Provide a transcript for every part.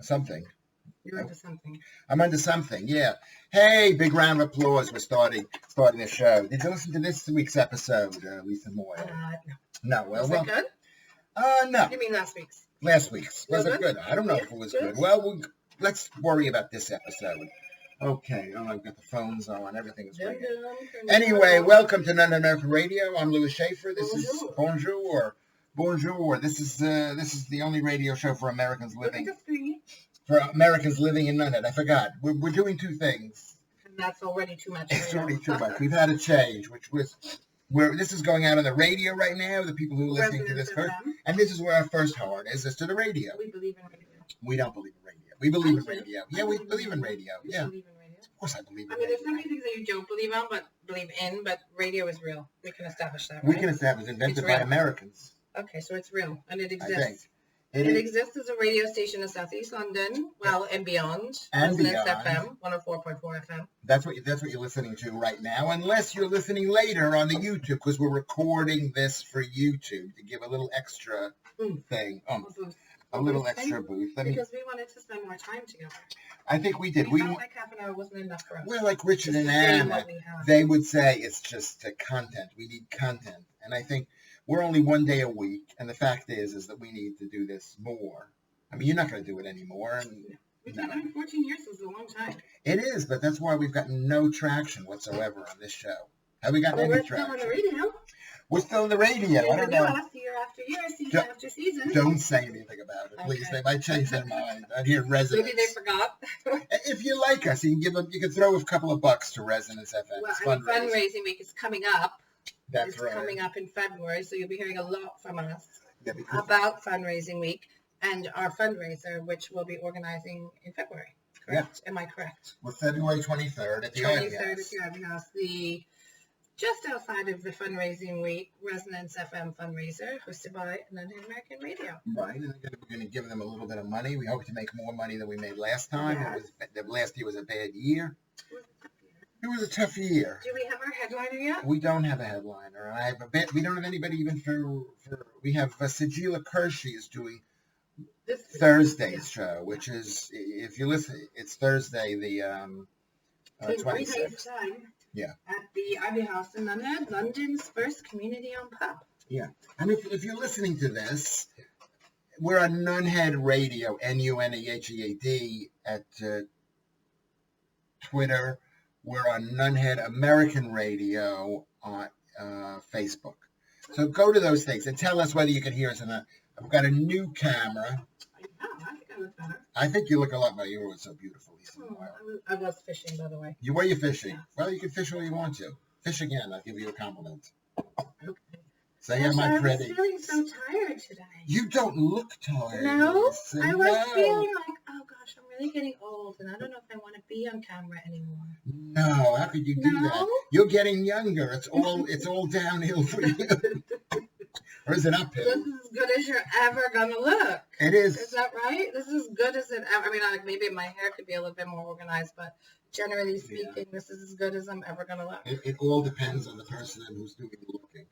something. You're into something. I'm into something, yeah. Hey, big round of applause. We're starting the show. Did you listen to this week's episode, Lisa Moyle? No. No, well, Was it good? No. You mean last week's? Last week's. Was it good? good? I don't know if it was good. Well, let's worry about this episode. Okay. Oh, I've got the phones on. Everything's great. Anyway, welcome to Nunhead American Radio. I'm Lewis Schaffer. This is Bonjour. This is the only radio show for Americans living in Nunhead. I forgot. We're doing two things. And that's already too much. It's already too much. We've had a change, which was this is going out on the radio right now. The people who are listening to this first, and this is where our first heart is to the radio. We believe in radio. We don't believe in radio. We believe in radio. Yeah, we believe in radio. Yeah. Believe in radio. Of course I believe in radio. I mean, there's so many things that you don't believe in, but radio is real. We can establish that, right? We can establish it. Invented by Americans. Okay, so it's real, and it exists. I think. It exists as a radio station in Southeast London, and beyond. And beyond. FM, 104.4 FM. That's what you're listening to right now, unless you're listening later on the YouTube, because we're recording this for YouTube to give a little extra thing. A little extra boost. Because we wanted to spend more time together. I think we did. We felt like half an hour wasn't enough for us. We're like Richard and Anna. They would say it's just content. We need content. And I think we're only one day a week. And the fact is that we need to do this more. I mean, you're not going to do it anymore. We've done it 14 years is a long time. It is, but that's why we've gotten no traction whatsoever on this show. Have we gotten any traction? We're still on the radio. We're still on the radio. I don't know. Year after year, season after season. Don't say anything about it, please. Okay. They might change their mind. I hear Resonance. Maybe they forgot. If you like us, you can throw a couple of bucks to Resonance FM. Well, fundraising week is coming up. That's right. It's coming up in February, so you'll be hearing a lot from us about fundraising week and our fundraiser, which we'll be organizing in February. Correct? Yeah. Am I correct? Well, February 23rd at the Ivy House. 23rd at the Ivy House. Just outside of the fundraising week, Resonance FM fundraiser, hosted by Nunhead American Radio. Right, and we're going to give them a little bit of money. We hope to make more money than we made last time. Yeah. Last year was a bad year. It was a tough year. Do we have our headliner yet? We don't have a headliner. We don't have anybody even we have Sajila Kershi is doing Thursday's show, which is, if you listen, it's Thursday, the 26th. Yeah. At the Ivy House in Nunhead, London's first community-owned pub. Yeah. And if you're listening to this, we're on Nunhead Radio, Nunehead, at Twitter. We're on Nunhead American Radio on Facebook. So go to those things and tell us whether you can hear us. I've got a new camera. I think I look better. I think you look a lot better. You were so beautiful, Lisa. I was fishing, by the way. Were you fishing? Yeah. Well, you can fish all you want to. Fish again. I'll give you a compliment. Okay. Say, am I pretty? I was feeling so tired today. You don't look tired. No? I was feeling like, oh gosh, I'm really getting old, and I don't know if I want to be on camera anymore. No, how could you do that? You're getting younger. It's all downhill for you. Or is it uphill? This is as good as you're ever going to look. It is. Is that right? This is as good as it ever. I mean, maybe my hair could be a little bit more organized, but generally speaking, this is as good as I'm ever going to look. It all depends on the person who's doing the looking.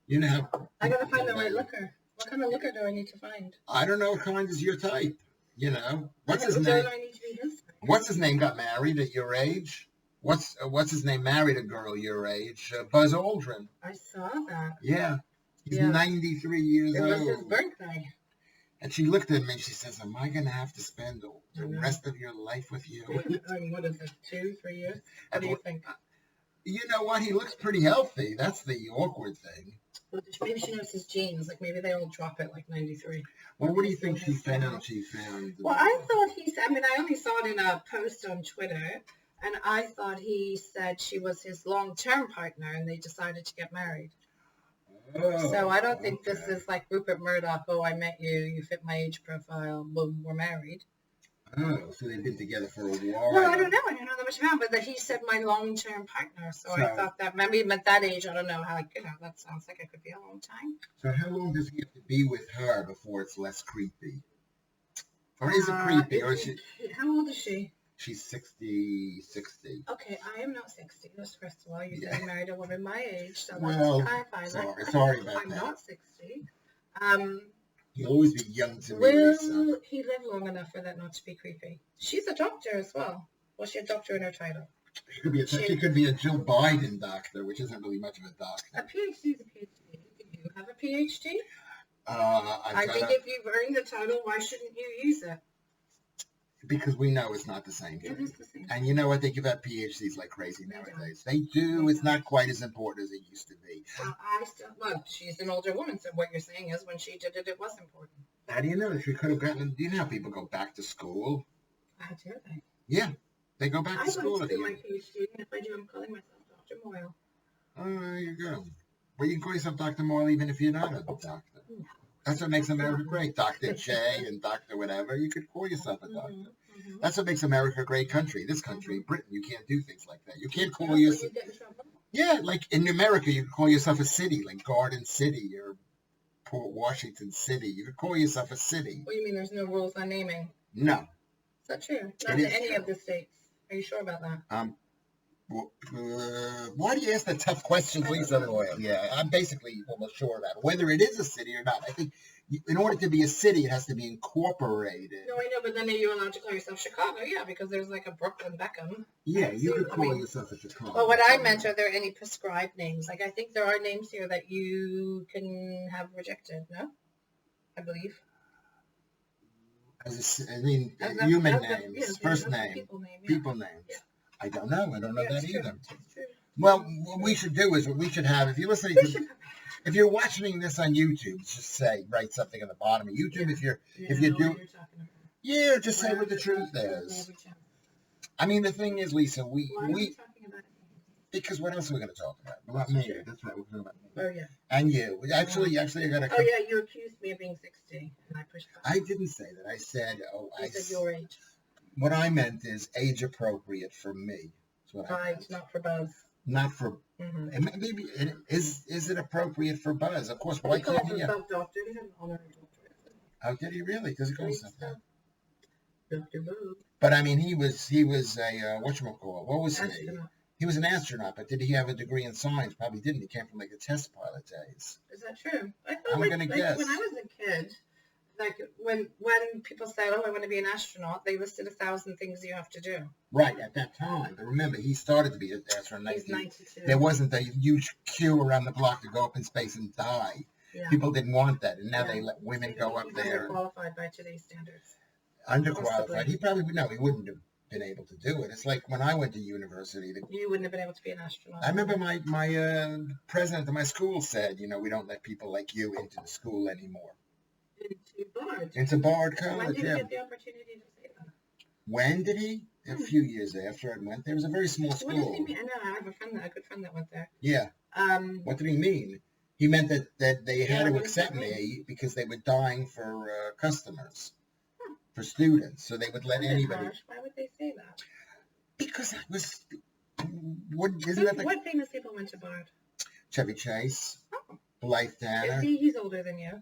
You know. I got to find the right looker. What kind of looker do I need to find? I don't know what kind is your type. You know. What's his name? Do I need to be his type? What's his name got married at your age? What's his name married a girl your age? Buzz Aldrin. I saw that. Yeah. He's 93 years old. It was his birthday. And she looked at me and she says, am I going to have to spend the rest of your life with you? I mean, what is it, 2-3 years? What do you think? You know what? He looks pretty healthy. That's the awkward thing. Well, maybe she knows his genes. Like, maybe they all drop at, 93. Well, what do you think she found? Well, I thought I only saw it in a post on Twitter, and I thought he said she was his long-term partner, and they decided to get married. Oh, so I don't think this is like Rupert Murdoch. Oh, I met you. You fit my age profile. Boom, we're married. Oh, so they've been together for a while. Well, I don't know. I don't know that much about, but he said my long-term partner. So I thought that maybe at that age, I don't know how. That sounds like it could be a long time. So how long does he have to be with her before it's less creepy? Or is it creepy? How old is she? She's 60. Okay, I am not 60. First of all, you said I married a woman my age, so well, that's fine. Sorry about I'm that. not 60. He'll always be young to me, Will Lisa. he live long enough for that not to be creepy? She's a doctor as well. Was she a doctor in her title? She could be a Jill Biden doctor, which isn't really much of a doctor. A PhD is a PhD. Do you have a PhD? I think if you've earned the title, why shouldn't you use it? Because we know it's not the same thing. It is the same. And you know what? They give out PhDs like crazy nowadays. They do. It's not quite as important as it used to be. Well, she's an older woman, so what you're saying is when she did it, it was important. How do you know? If you could have gotten, you know how people go back to school? How dare they? Yeah, they go back to school. I'd like to do my PhD, and if I do, I'm calling myself Dr. Moyle. Oh, there you go. Well, you can call yourself Dr. Moyle even if you're not a doctor. That's what makes America great. Dr. J and Dr. whatever. You could call yourself a doctor. Mm-hmm. That's what makes America a great country. This country, Britain, you can't do things like that. You can't call yourself... Yeah, like in America, you could call yourself a city, like Garden City or Port Washington City. You could call yourself a city. What do you mean there's no rules on naming? No. Is that true? Not in any of the states. Are you sure about that? Why do you ask the tough questions, Lisa Moyle? Yeah, I'm basically almost sure about it. Whether it is a city or not. I think in order to be a city, it has to be incorporated. No, I know, but then are you allowed to call yourself Chicago? Yeah, because there's like a Brooklyn Beckham. Yeah, you could call yourself a Chicago. But what I meant, are there any prescribed names? Like, I think there are names here that you can have rejected, no? I believe. Human names, first name, people names. Yeah. I don't know that either. Well, what we should do is what we should have, if you're listening to, if you're watching this on YouTube, just write something on the bottom of YouTube. If you do, just say what the truth is. I mean, the thing is, Lisa, we because what else are we going to talk about? About me. That's right. We're talking about me. Oh yeah. And you. Actually, I got to. Oh yeah, you accused me of being 60, and I pushed back. I didn't say that. I said, I said your age. What I meant is age appropriate for me. That's what I meant. Not for Buzz. Not for. Mm-hmm. Maybe is it appropriate for Buzz? Of course. Why couldn't he? Doctor. He had an honorary doctorate. Oh, did he really? Does he call himself that? Dr. Boo. But I mean, he was a whatchamacallit? What was he? He was an astronaut, but did he have a degree in science? Probably didn't. He came from like the test pilot days. Is that true? I thought I'm going to guess. When I was a kid, like when people said, "Oh, I want to be an astronaut," they listed 1,000 things you have to do. Right at that time. But remember, he started to be an astronaut. He's 92. There wasn't a huge queue around the block to go up in space and die. Yeah. People didn't want that, and now they let women go up there. Underqualified by today's standards. Underqualified. He wouldn't have been able to do it. It's like when I went to university. You wouldn't have been able to be an astronaut. I remember my president of my school said, we don't let people like you into the school anymore. Into Bard College. When did he get the opportunity to say that? When did he? A few years after I went there. It was a very small school. What does he mean? I know. I have a good friend that went there. Yeah. What did he mean? He meant that they had to accept me because they were dying for customers. For students, so they would let anybody. Harsh. Why would they say that? Because that was what famous people went to Bard? Chevy Chase, Blythe Danner. He's older than you.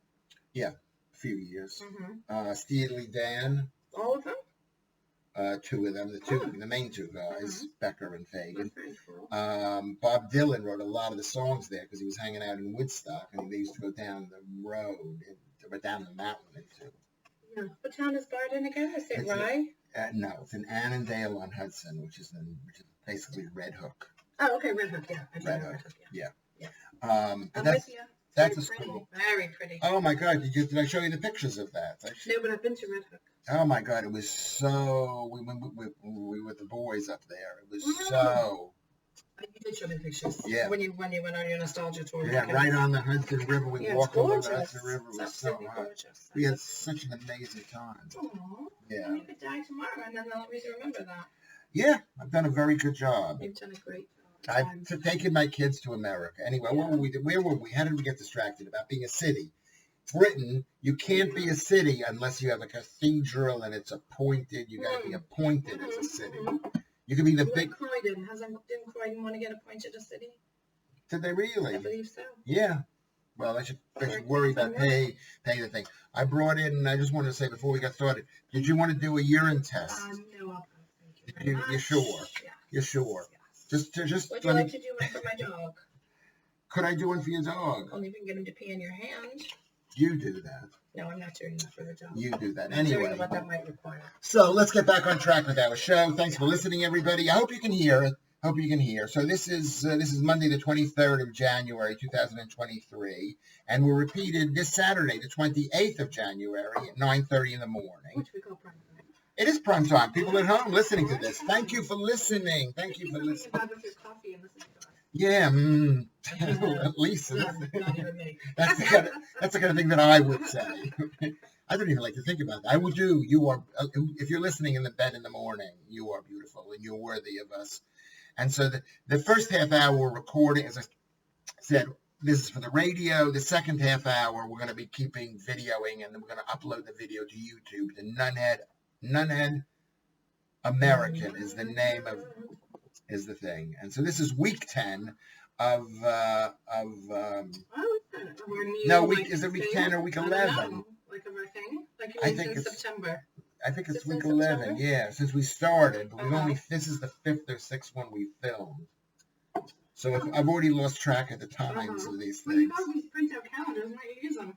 Yeah, a few years. Mm-hmm. Steely Dan. All of them. Two of them, the main two guys, Becker and Fagan. Cool. Bob Dylan wrote a lot of the songs there because he was hanging out in Woodstock, and they used to go down the road, down the mountain into. What town is Bard in again? Is it Rye? No, it's in Annandale on Hudson, which is basically Red Hook. Oh, okay, Red Hook, yeah. Red Hook, yeah. I'm with you. That's a school. Very pretty. Oh my God! Did I show you the pictures of that? No, but I've been to Red Hook. Oh my God! It was so. We went with the boys up there. It was so. You did show me pictures. Yeah. When you went on your nostalgia tour. Yeah, right on the Hudson River. We walked over the Hudson River. It was so gorgeous. We had such an amazing time. Aww. Yeah. And you could die tomorrow, and then they'll always remember that. Yeah, I've done a very good job. You've done a great job. I've taken my kids to America. Anyway, where were we? How did we get distracted about being a city? Britain, you can't be a city unless you have a cathedral and it's appointed. You got to be appointed as a city. You can be the big. Croydon. Didn't Croydon want to get appointed a city? Did they really? I believe so. Yeah. Well, I should worry about pay the thing. I brought in. I just wanted to say before we got started. Did you want to do a urine test? No, I'll thank you. You're sure? Yeah. You're sure? Yes. Just. Would you like to do one for my dog? Could I do one for your dog? Only if you can get him to pee in your hand. You do that. No, I'm not doing that for the job. You do that. I'm Anyway. doing what that might require. So let's get back on track with our show. Thanks for listening, everybody. I hope you can hear. So this is Monday, the 23rd of January, 2023, and we're repeated this Saturday, the 28th of January at 9:30 in the morning. Which we call prime time. It is prime time. People at home listening to this. Thank you for listening. Thank you for listening. With your coffee and listening to us. Yeah, at least Not even me. that's the kind of thing that I would say. I don't even like to think about that. I would do. You are, if you're listening in the bed in the morning, you are beautiful and you're worthy of us. And so the first half hour we're recording, as I said, this is for the radio. The second half hour we're going to be keeping videoing, and then we're going to upload the video to YouTube. The Nunhead American is the name is the thing. And so this is week 10 of no week. Is it week 10 or week 11? Like of our thing? Like I think it's September. I think it's week 11, yeah, since we started, but this is the 5th or 6th one we filmed. So I've already lost track of the times of these things. Well, you got these printout calendars, why don't you use them?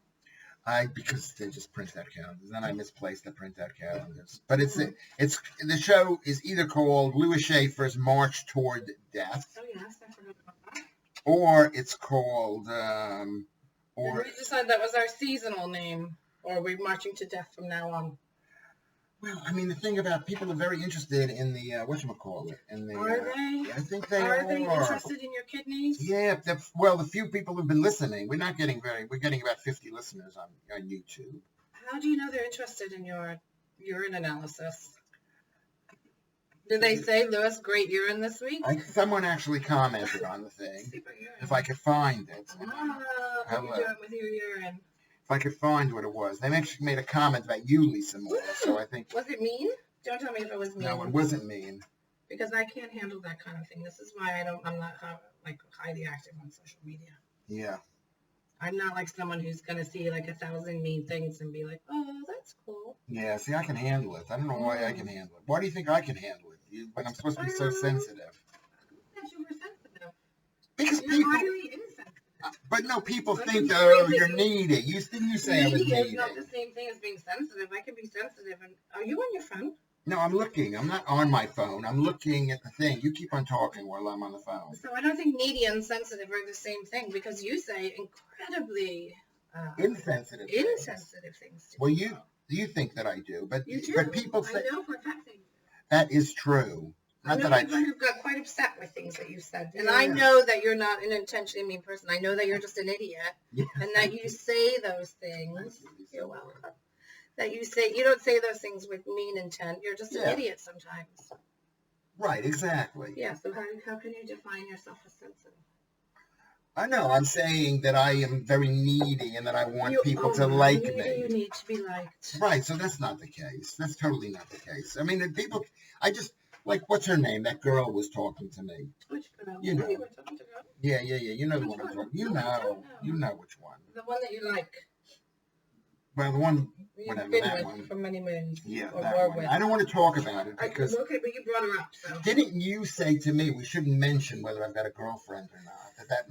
Because they just print out calendars, then I misplaced the printout calendars. But it's the show is either called Lewis Schaffer's March Toward Death. Oh yes, I forgot about that. Or it's called Did we decide that was our seasonal name, or are we marching to death from now on? Well, I mean, the thing about people are very interested in the whatchamacallit. Are they? I think they are. Are they interested in your kidneys? Yeah. The few people who've been listening, we're getting about 50 listeners on YouTube. How do you know they're interested in your urine analysis? Did they say, Lewis, great urine this week? Someone actually commented on the thing. If I could find it. How you doing with your urine? If I could find what it was. They actually made a comment about you, Lisa Moyle, so I think... Was it mean? Don't tell me if it was mean. No, it wasn't mean. Because I can't handle that kind of thing. This is why I'm not highly active on social media. Yeah. I'm not like someone who's going to see like 1,000 mean things and be like, oh, that's cool. Yeah, see, I can handle it. I don't know why I can handle it. Why do you think I can handle it? But I'm supposed to be so sensitive. Because you were sensitive. Because you're highly insensitive. But no, people think, oh, you're needy. Didn't you say I was needy? It's not the same thing as being sensitive. I can be sensitive. And are you on your phone? No, I'm looking. I'm not on my phone. I'm looking at the thing. You keep on talking while I'm on the phone. So I don't think needy and sensitive are the same thing, because you say incredibly insensitive things. Well, you think that I do, but you do. But people say I know for a fact that you do. That is true. I know people who got quite upset with things that you said. And I know that you're not an intentionally mean person. I know that you're just an idiot. Yeah. And that you say those things. You're welcome. That you don't say those things with mean intent. You're just an idiot sometimes. Right, exactly. Yeah, so how can you define yourself as sensitive? I know. I'm saying that I am very needy and that I want people to like me. You need to be liked. Right, so that's not the case. That's totally not the case. I mean, like, what's her name? That girl was talking to me. Which girl? You know. You were talking to girl? Yeah. You know the one I'm talking. You know which one. The one that you like. Well, the one, whatever, that one. For many moons. Yeah, that one. I don't want to talk about it because... Okay, but you brought her up, so... Didn't you say to me we shouldn't mention whether I've got a girlfriend or not? That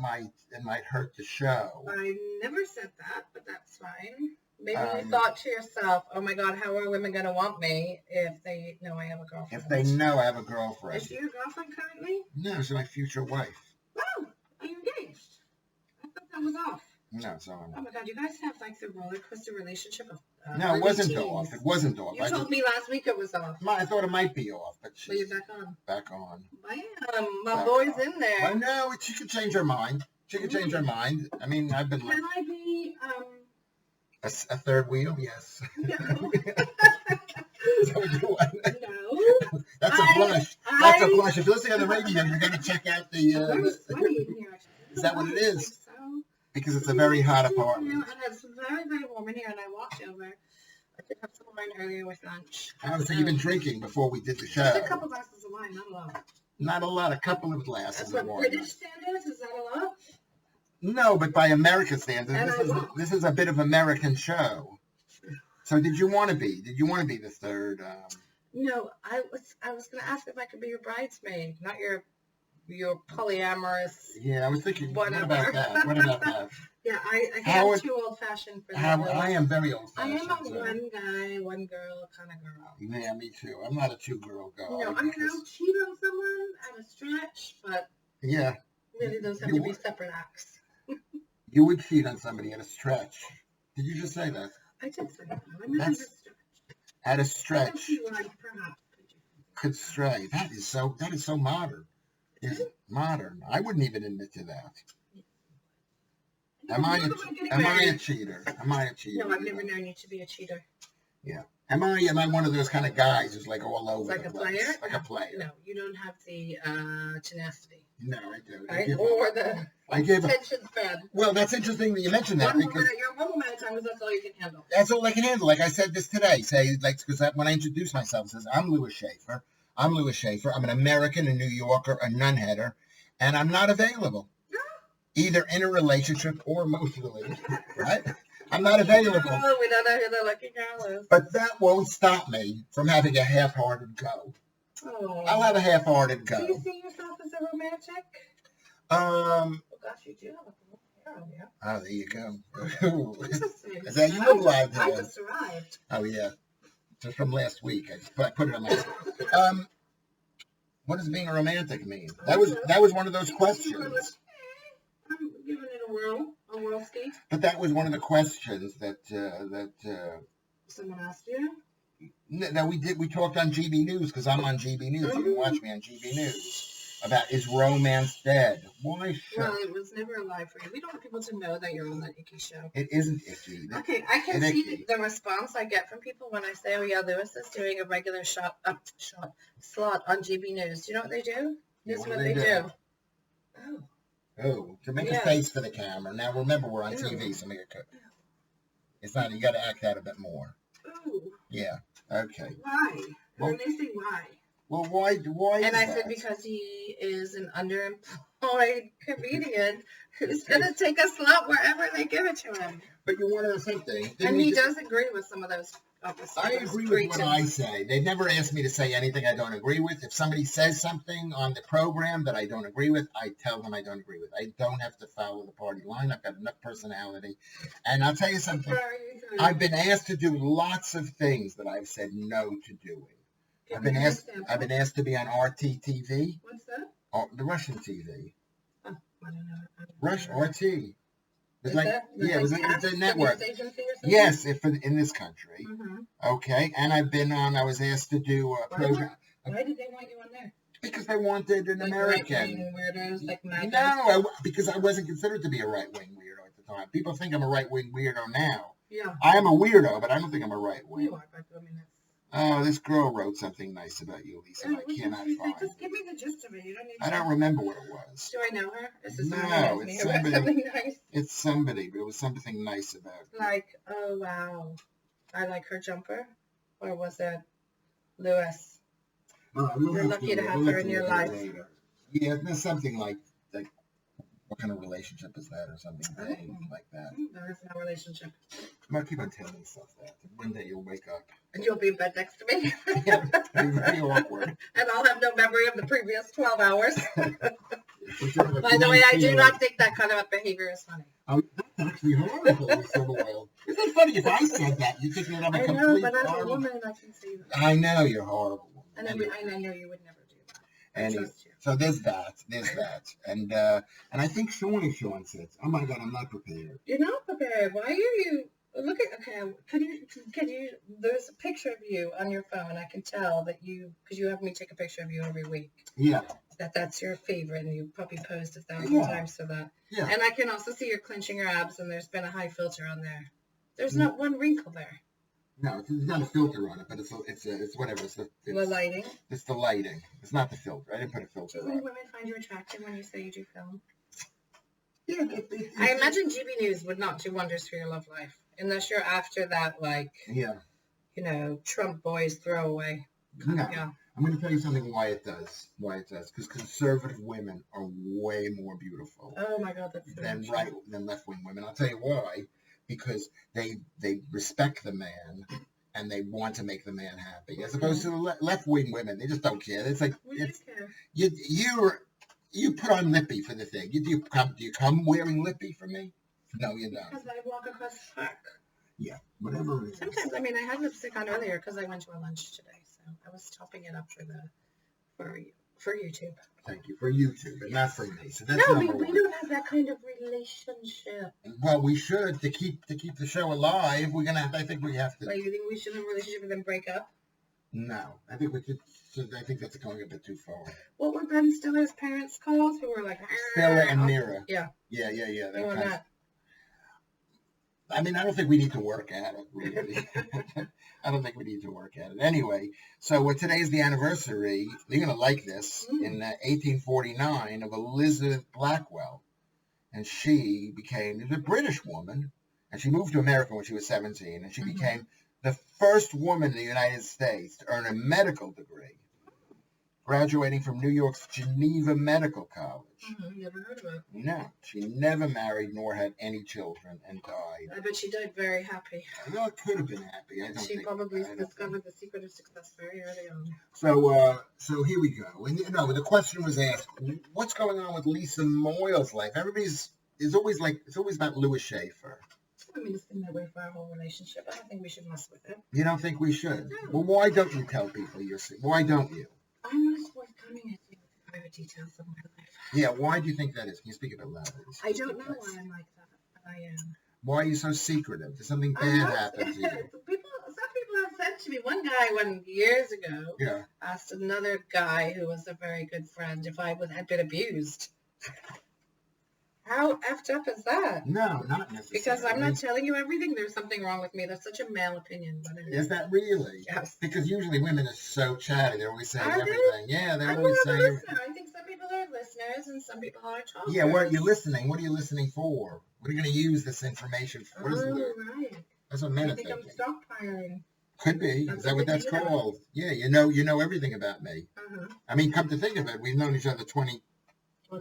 might hurt the show. I never said that, but that's fine. Maybe you thought to yourself, oh my God, how are women going to want me if they know I have a girlfriend? If they know I have a girlfriend. Is she your girlfriend currently? No, she's my future wife. Oh, are you engaged? I thought that was off. No, it's on. Oh my God, you guys have like the roller coaster relationship of no, it wasn't off. It wasn't off. You told me last week it was off. I thought it might be off, but she's you're back on. Back on. Bam, my boy's in there. I know, she could change her mind. She could change her mind. I mean, I've been. Can I be a third wheel? Yes. No. Is that what you want? No. That's a blush. That's a blush. If you're listening on the radio, you're going to check out the. Is that what it is? Because it's a very hot apartment. And it's very, very warm in here, and I walked over. I did have some wine earlier with lunch. So you've been drinking before we did the show. Just a couple glasses of wine, not a lot. Not a lot, a couple of glasses of wine. British standards, is that a lot? No, but by American standards, this is a bit of American show. So did you want to be? Did you want to be the third? No, I was going to ask if I could be your bridesmaid, not your your polyamorous. Yeah, I was thinking, whatever. What about that? Yeah, I think I'm too old-fashioned for that. I am very old-fashioned. I am a one guy, one girl kind of girl. Yeah, me too. I'm not a two-girl guy. No, I mean, I'll cheat on someone at a stretch, but yeah, really those have to be separate acts. You would cheat on somebody at a stretch. Did you just say that? I did say that. I meant at a stretch. At a stretch. I can see why, perhaps. Could stray. That is so modern. Is it modern? I wouldn't even admit to that. Am I a cheater? Am I a cheater? No, I've never known you to be a cheater. Yeah. Am I one of those kind of guys who's like all over like the a place? player? Like a player. No, you don't have the tenacity. No, I don't. Right? Or the attention span. Well, that's interesting that you mentioned that. You're one woman at a time because that's all you can handle. That's all I can handle. Like I said this today. Because when I introduce myself, it says, I'm Lewis Schaffer. I'm Lewis Schaffer. I'm an American, a New Yorker, a Nunheader, and I'm not available. Either in a relationship or emotionally, right? I'm not available. Oh, we don't know who the lucky girl is. But that won't stop me from having a half-hearted go. Oh. I'll have a half-hearted go. Do you see yourself as a romantic? Oh gosh, you do have a cool hair on you. Oh, there you go. Interesting. Is that you alive I just arrived. Oh, yeah. Just from last week. I put it on last week. What does being a romantic mean? That was one of those questions. I'm giving it a whirl ski. But that was one of the questions that someone asked you. No, we talked on GB News because I'm on GB News. You can watch me on GB News about is romance dead? Why should? Well, it was never alive for you. We don't want people to know that you're on that icky show. It isn't icky. Okay, I can see the response I get from people when I say, "Oh yeah, Lewis is doing a regular slot on GB News." Do you know what they do? This is what they do. Oh, to make a face for the camera. Now remember, we're on TV, so make a cut. It's not. You got to act out a bit more. Ooh. Yeah. Okay. Why? When they say why? Well, why? And I said because he is an underemployed comedian who's going to take a slot wherever they give it to him. But you want to know something? And he does agree with some of those. I agree with what I say. They've never asked me to say anything I don't agree with. If somebody says something on the program that I don't agree with, I tell them I don't agree with. I don't have to follow the party line. I've got enough personality. And I'll tell you something. I've been asked to do lots of things that I've said no to doing. I've been asked to be on RT TV. What's that? The Russian TV. Oh, I don't know. Russian RT. It's like, it was like the network. Yes, in this country. Mm-hmm. Okay, and I was asked to do a program. Why did they want you on there? Because they wanted an American. Weirdos like Maggie. No, because I wasn't considered to be a right-wing weirdo at the time. People think I'm a right-wing weirdo now. Yeah. I am a weirdo, but I don't think I'm a right-wing. You are, but I mean, oh, this girl wrote something nice about you, Lisa. I cannot find it. Just give me the gist of it. You don't need I don't remember what it was. Do I know her? No, it's somebody. Something nice. It's somebody, but it was something nice about her. Like, oh wow, I like her jumper, or was it Lewis? You're lucky to have her in your life. Yeah, there's something like what kind of relationship is that, or something vague like that. There is no relationship. I'm gonna keep on telling myself that. One day you'll wake up. And you'll be in bed next to me. Yeah, it'll be very awkward. And I'll have no memory of the previous 12 hours. By the way, I do not think that kind of behavior is funny. Oh, that's actually horrible, Lisa Moyle. Isn't it funny if I said that? You think that I'm a complete horrible... I know, but as a woman, I can see that. I know you're horrible. And I know you would never do that. Anyway, so there's that, and I think Sean says, "Oh my God, I'm not prepared." You're not prepared. Why are you? Look at Can you? There's a picture of you on your phone. I can tell that because you have me take a picture of you every week. Yeah. That's your favorite, and you probably post 1,000 times for that. Yeah. And I can also see you're clenching your abs, and there's been a high filter on there. There's not one wrinkle there. No, there's not a filter on it, but it's whatever. It's the lighting. It's the lighting. It's not the filter. I didn't put a filter on. Do women find you attractive when you say you do film? Yeah. I imagine GB News would not do wonders for your love life unless you're after that, Trump boys throwaway. No. Yeah. I'm going to tell you something why it does. Because conservative women are way more beautiful. Oh my God, that's than left-wing women. I'll tell you why. Because they respect the man and they want to make the man happy, as opposed to the left-wing women. They just don't care. It's like You put on lippy for the thing. Do you come wearing lippy for me? No, you don't. Because I walk across the park. Yeah, whatever it is. Sometimes, I mean, I had lipstick on earlier because I went to a lunch today, so I was topping it up for YouTube. Thank you for YouTube, but not for me. So that's No, number we one. don't have that kind of relationship. Well, we should to keep the show alive. We're gonna have. I think we have to. Like, you think we should have a relationship and then break up? No, I think we could. So I think that's going a bit too far. What were Ben Stiller's parents called? Who were like Stella and Mira. Yeah. Yeah. They were not. I mean, I don't think we need to work at it, really. I don't think we need to work at it. Anyway, so today is the anniversary, you're going to like this, in 1849 of Elizabeth Blackwell. And she became a British woman, and she moved to America when she was 17, and she became the first woman in the United States to earn a medical degree, graduating from New York's Geneva Medical College. Never heard of it. No, she never married nor had any children and died. I bet she died very happy. Well, it could have been happy. She probably discovered the secret of success very early on. So here we go. And the question was asked, what's going on with Lisa Moyle's life? It's always about Lewis Schaffer. I mean, it's been that way for our whole relationship. I don't think we should mess with it. You don't think we should? No. Well, why don't you tell people why don't you? I'm not forthcoming with you with the private details of my life. Yeah, why do you think that is? Can you speak a bit louder? I don't know why I'm like that, but I am. Why are you so secretive? Did something bad happen to you? Some people have said to me, one guy years ago asked another guy who was a very good friend if I had been abused. How effed up is that? No, not necessarily. Because I'm not telling you everything. There's something wrong with me. That's such a male opinion. But is that really? Yes. Because usually women are so chatty. They're always saying everything. Yeah, they're I'm always saying everything. I think some people are listeners and some people are talkers. Yeah, what are you listening? What are you listening for? What are you going to use this information for? Right. That's what men are thinking. thinking. I'm stockpiling. Could be. Is that what that's called? Yeah, you know everything about me. I mean, come to think of it, we've known each other 20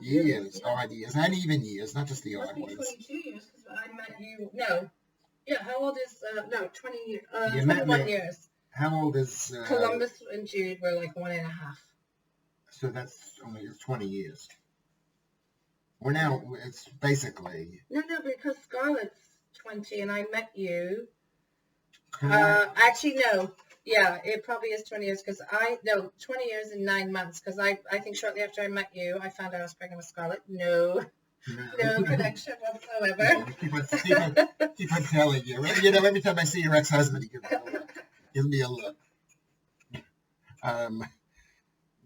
years, odd years, not even years, not just the odd ones. 22 years, because I met you. No. Yeah, how old is, 20, 21 years. How old is... Columbus and Jude were like 1.5. So that's only 20 years. We're now, it's basically... No, because Scarlett's 20 and I met you. Actually, no. Yeah, it probably is 20 years because 20 years and 9 months because I think shortly after I met you, I found out I was pregnant with Scarlett. No connection whatsoever. Keep on telling you. Every time I see your ex-husband, he gives me a look.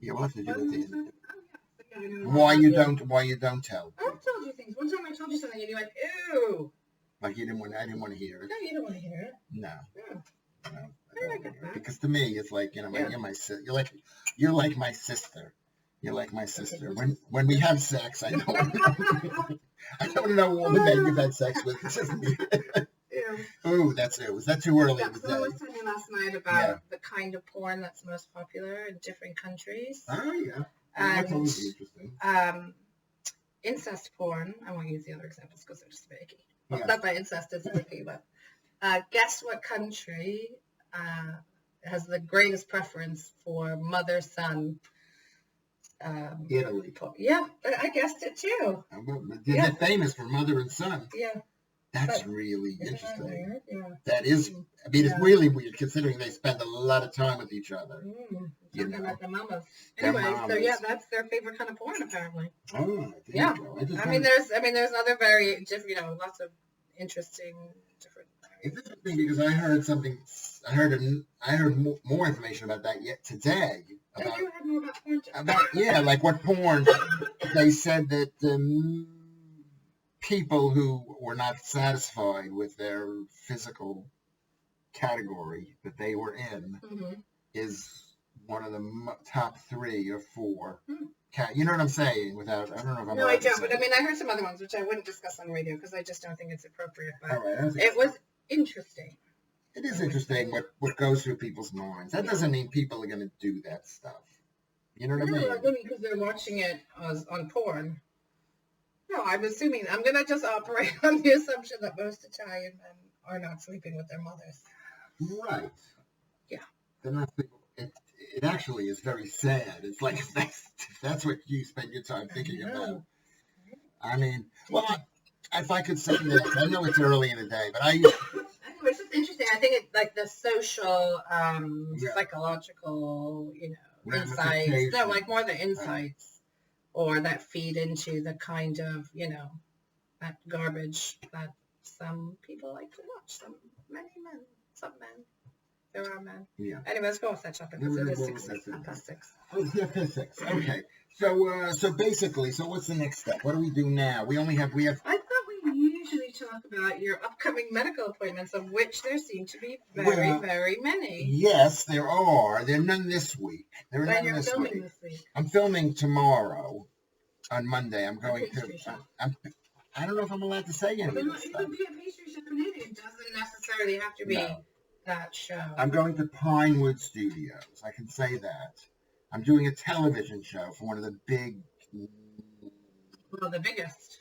We'll have to do it then. Why you don't tell? I've told you things. One time I told you something and you went, ew. Like I didn't want to hear it. No, you don't want to hear it. No. No. Because to me, it's like you're my sister. You're like my sister. You're like my sister. When we have sex, I don't know all the men you've had sex with. It's just me. Ooh, that's it. Was that too early? I was telling you last night about the kind of porn that's most popular in different countries. Oh yeah, and, that's always interesting. Incest porn. I won't use the other examples because they're just vague. Yeah. Not by incest, it's vague, but guess what country has the greatest preference for mother-son? Italy. Yeah, I guessed it too. They're famous for mother and son. Yeah. That's really interesting. Yeah. That is, I mean, it's really weird considering they spend a lot of time with each other. Like the mamas. Anyway, so that's their favorite kind of porn apparently. Oh, yeah. I mean, there's other very different, lots of interesting different. It's interesting because I heard something. I heard more information about that yet today. You had more about porn. Like what porn? They said that people who were not satisfied with their physical category that they were in is one of the top 3 or 4. You know what I'm saying? I don't know if I'm. No, I don't. But I mean, I heard some other ones which I wouldn't discuss on radio because I just don't think it's appropriate. But it was interesting. It is interesting what goes through people's minds. That doesn't mean people are going to do that stuff. You know what I mean? No, because they're watching it on porn. No, I'm assuming. I'm going to just operate on the assumption that most Italian men are not sleeping with their mothers. Right. Yeah. They're not sleeping. It actually is very sad. It's like That's what you spend your time thinking about. I mean, well, if I could say this, I know it's early in the day, but I used to, It's just interesting. I think it's like the social, psychological, insights. No, like more the insights, or that feed into the kind of, that garbage that some people like to watch. Some men. There are men. Yeah. Anyway, let's go off that topic because it is 6. Oh, yeah, past 6. Okay. So basically, what's the next step? What do we do now? We have. I thought we usually talk about your upcoming medical appointments, of which there seem to be very many. Yes, there are. There are none this week. There are none this week. I'm filming tomorrow. On Monday, I'm going to. I don't know if I'm allowed to say anything. You can be a pastry chef in it. It doesn't necessarily have to be that show. I'm going to Pinewood Studios. I can say that. I'm doing a television show for one of the big. Well, the biggest.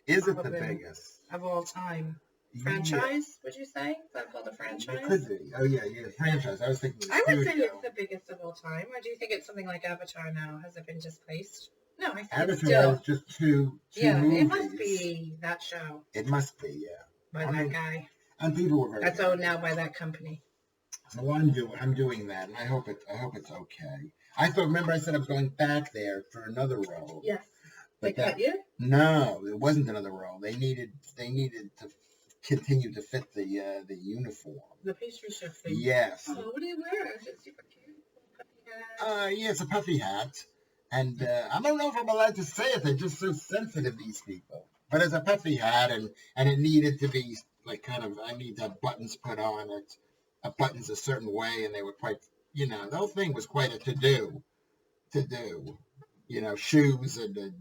Is it the biggest? Of all time. Franchise, would you say? Is that called a franchise? It could be. Oh, yeah, franchise. I was thinking I would say it's the biggest of all time. Or do you think it's something like Avatar now? Has it been displaced? No, I think Avatar it's still. is just two yeah, movies. It must be that show. It must be, yeah. By that guy. And people were very. That's owned now by that company. So I'm doing that, and I hope it's okay. Remember I said I was going back there for another role. Yes. They cut you? No, it wasn't another role. They needed to continue to fit the uniform. The pastry chef thing. Yes. Oh, what do you wear? Is it super cute? Yeah, it's a puffy hat. And I don't know if I'm allowed to say it. They're just so sensitive, these people. But it's a puffy hat, and it needed to be like I need to have buttons put on it. Buttons a certain way, and they were quite, the whole thing was quite a to-do. Shoes and the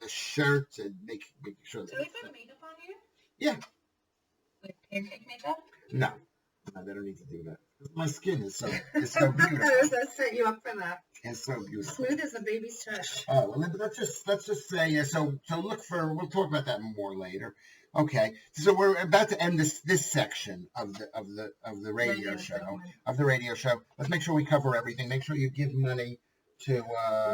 shirt and making sure. Do they put makeup on you? Yeah. Like pancake makeup? No, they don't need to do that. My skin is so beautiful. Let's set you up for that. It's so beautiful. Smooth as a baby's touch. Oh, well, let's just say, so look for, we'll talk about that more later. Okay, so we're about to end this section of the radio show. Let's make sure we cover everything. Make sure you give money to.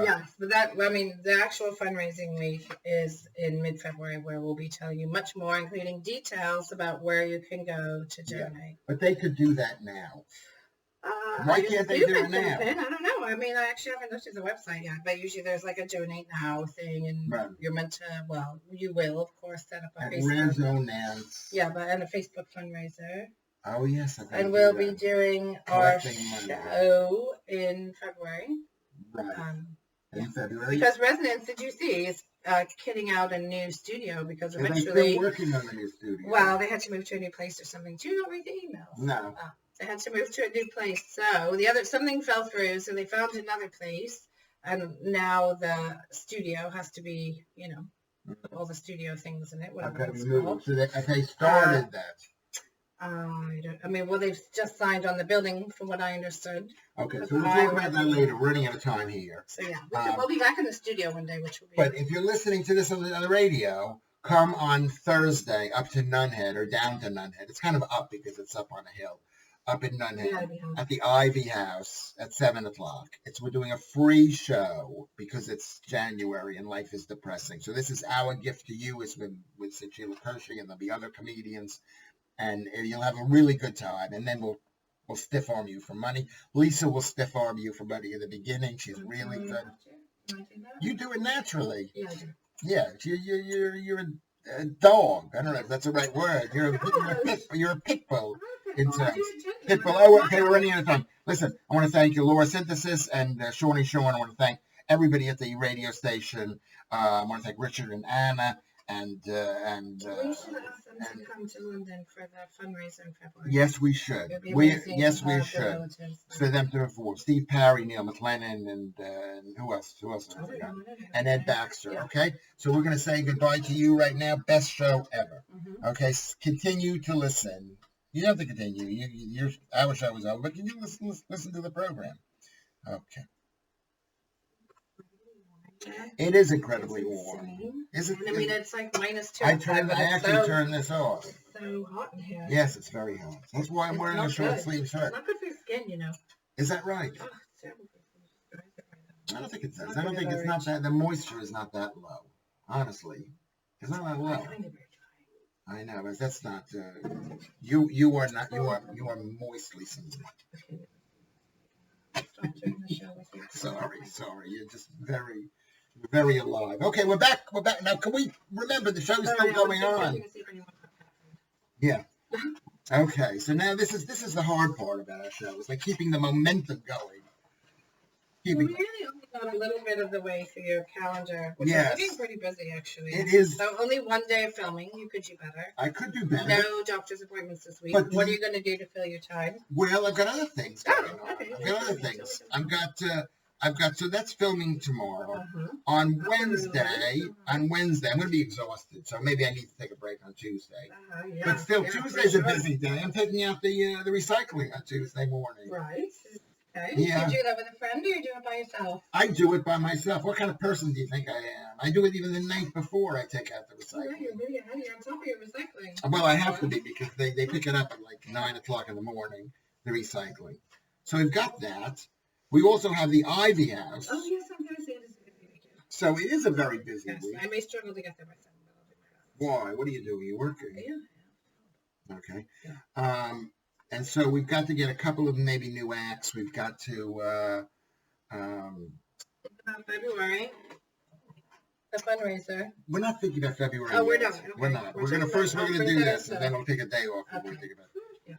Yes, but the actual fundraising week is in mid-February, where we'll be telling you much more, including details about where you can go to donate. Yeah, but they could do that now. Why can't they do it now? I don't know. I actually haven't looked at the website yet, but usually there's like a donate now thing, and you're meant to, you will, of course, set up a Facebook. Resonance. Yeah, and a Facebook fundraiser. Oh, yes. And we'll be doing our show in February. Right. In February. Because Resonance, did you see, is kitting out a new studio because eventually... They're still working on the new studio. Well, they had to move to a new place or something. Do you not read the emails? No. They had to move to a new place. So something fell through, so they found another place. And now the studio has to be, all the studio things in it, whatever it's called. So they started that. They've just signed on the building, from what I understood. Okay, so we'll talk about that later. We're running out of time here. So yeah, we'll be back in the studio one day, which will be. But if you're listening to this on the radio, come on Thursday up to Nunhead or down to Nunhead. It's kind of up because it's up on a hill. Up in Nunhead at the Ivy House at 7:00. We're doing a free show because it's January and life is depressing. So this is our gift to you. It's with Sheila Kershey, and there'll be other comedians, and you'll have a really good time. And then we'll stiff arm you for money. Lisa will stiff arm you for money in the beginning. She's really good. You do it naturally. Yeah, I do. Yeah, you're a dog. I don't know if that's the right word. You're a pit bull. Pitbull. Oh, okay, we're running out of time. Listen, I want to thank you, Laura Synthesis and Shawnee Sean. I want to thank everybody at the radio station. I want to thank Richard and Anna and we should ask them to come to London for the fundraiser in February. Yes, we should. We should. For them to afford Steve Parry, Neil McLennan, and who else? And Ed Baxter. Yeah. Okay, so we're going to say goodbye to you right now. Best show ever. Mm-hmm. Okay, continue to listen. You don't have to continue. Our show is over, but can you listen to the program? Okay. It is incredibly warm. Is it? It's like -2. I actually turned this off. It's so hot in here. Yes, it's very hot. That's why I'm wearing a short sleeve shirt. It's not good for your skin, Is that right? Oh, it's terrible. I don't think it does. I don't think it's not that. The moisture is not that low. Honestly, it's not that low. I know, but that's not. You are not. You are moistly seasoned. Sorry. You're just very alive. Okay, we're back. Now. Can we remember the show's still going on? Yeah. Okay. So now this is the hard part about our show. It's like keeping the momentum going. We really only got a little bit of the way through your calendar, which is looking pretty busy, actually. It is. So only one day of filming. You could do better. I could do better. No doctor's appointments this week. But what are you going to do to fill your time? Well, I've got other things going on. Okay. I've got other things. I've got, so that's filming tomorrow. On Wednesday, I'm going to be exhausted, so maybe I need to take a break on Tuesday. But still, Tuesday's a busy day. I'm taking out the recycling on Tuesday morning. Right. Okay. Yeah. Do you do that with a friend or you do it by yourself? I do it by myself. What kind of person do you think I am? I do it even the night before I take out the recycling. Yeah, you're really ahead. You're on top of your recycling. Well, I have to be because they pick it up at like 9 o'clock in the morning, the recycling. So we've got that. We also have the Ivy House. Oh, yes, I'm going to say it is a busy weekend. So it is a very busy week. I may struggle to get there by 7, but I'll do my best. Why? What are you doing? Are you working? Yeah. Okay. Yeah. And so we've got to get a couple of maybe new acts. We've got to February. The fundraiser. We're not thinking about February. Oh, we're not. Okay. We're not. We're gonna do this, and then we'll take a day off. Okay. We'll think about it. Yeah.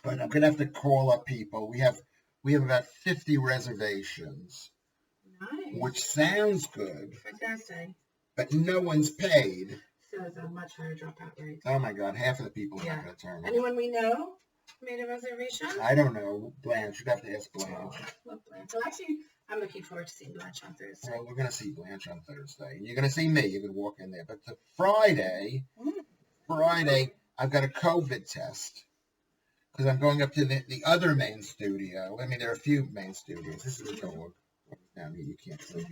But I'm gonna have to call up people. We have about 50 reservations. Nice. Which sounds good. For Thursday. But no one's paid. So it's a much higher dropout rate. Oh my God! Half of the people are not gonna turn up. Anyone we know made a reservation? I don't know. Blanche. You'd have to ask Blanche. Love Blanche. So actually, I'm looking forward to seeing Blanche on Thursday. Well, we're going to see Blanche on Thursday. And you're going to see me. You can walk in there. But Friday, I've got a COVID test. Because I'm going up to the other main studio. I mean, there are a few main studios. This is a dog. Down here, you can't see.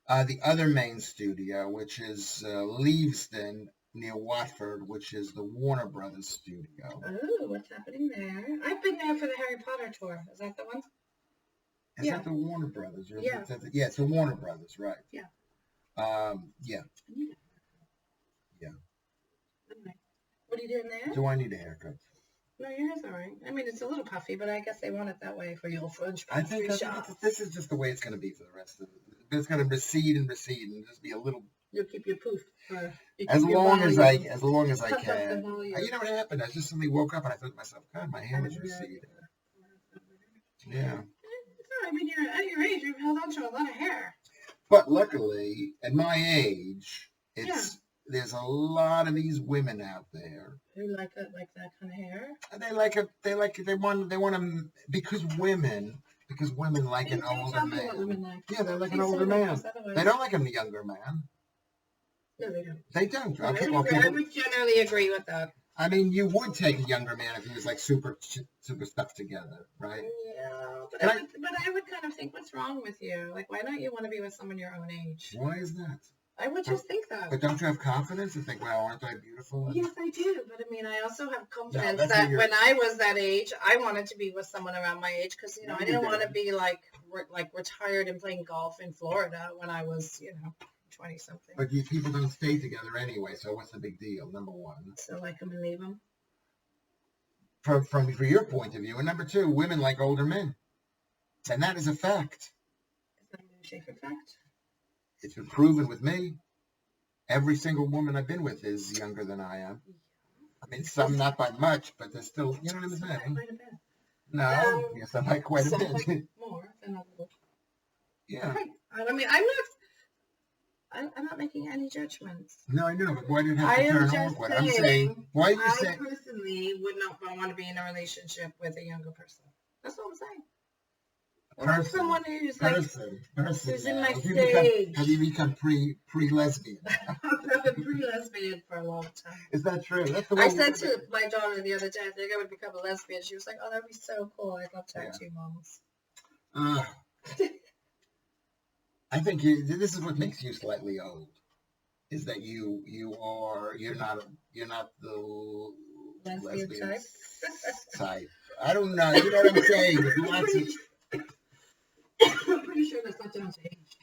The other main studio, which is Leavesden, near Watford, which is the Warner Brothers studio. Oh, what's happening there? I've been there for the Harry Potter tour. Is that the one? Is that the Warner Brothers? Or yeah. Yeah, it's the Warner Brothers, right. Yeah. Yeah. Yeah. Anyway, what are you doing there? Do I need a haircut? No, your hair's all right. I mean, it's a little puffy, but I guess they want it that way for your French. I think this is just the way it's going to be for the rest of it. It's going to recede and just be a little... You'll keep your poof. As long as I can. You know what happened? I just suddenly woke up and I thought to myself, God, my hair is receding. Yeah. I mean, you're at your age, you've held on to a lot of hair. But luckily, at my age, there's a lot of these women out there who like that kind of hair. They want them because women like an older man. Yeah, they like an older man. They don't like a younger man. No, they don't. They don't. Okay, I would generally agree with that. I mean, you would take a younger man if he was like super stuck together, right? Yeah, but I would kind of think, what's wrong with you? Like, why don't you want to be with someone your own age? Why is that? I would just think that. But don't you have confidence and think, well, aren't I beautiful? Yes, I do. But I mean, I also have confidence that when I was that age, I wanted to be with someone around my age because, I didn't want to be like retired and playing golf in Florida when I was, 20-something. But people don't stay together anyway, so what's the big deal, number one? So like them and leave them? From your point of view. And number two, women like older men. And that is a fact. Is that a Schaffer fact? It's been proven with me. Every single woman I've been with is younger than I am. I mean, some not by much, but they're still, you know what I'm saying? Quite a bit. No, yes, I like quite a bit. More than a little. Yeah. Right. I mean, I'm not making any judgments. No, I know, but why did it have to turn awkward? I'm saying, why are you saying? I personally would not want to be in a relationship with a younger person. That's what I'm saying. Or someone who's who's in my stage. Have you become pre-lesbian? I've been pre-lesbian for a long time. Is that true? That's the I said to my daughter the other day, I think I would become a lesbian. She was like, "Oh, that'd be so cool. I'd love to have 2 moms." I think this is what makes you slightly old, is that you're not the lesbian type. I don't know. You know what I'm saying? There's lots of. I'm pretty sure that's not down to age.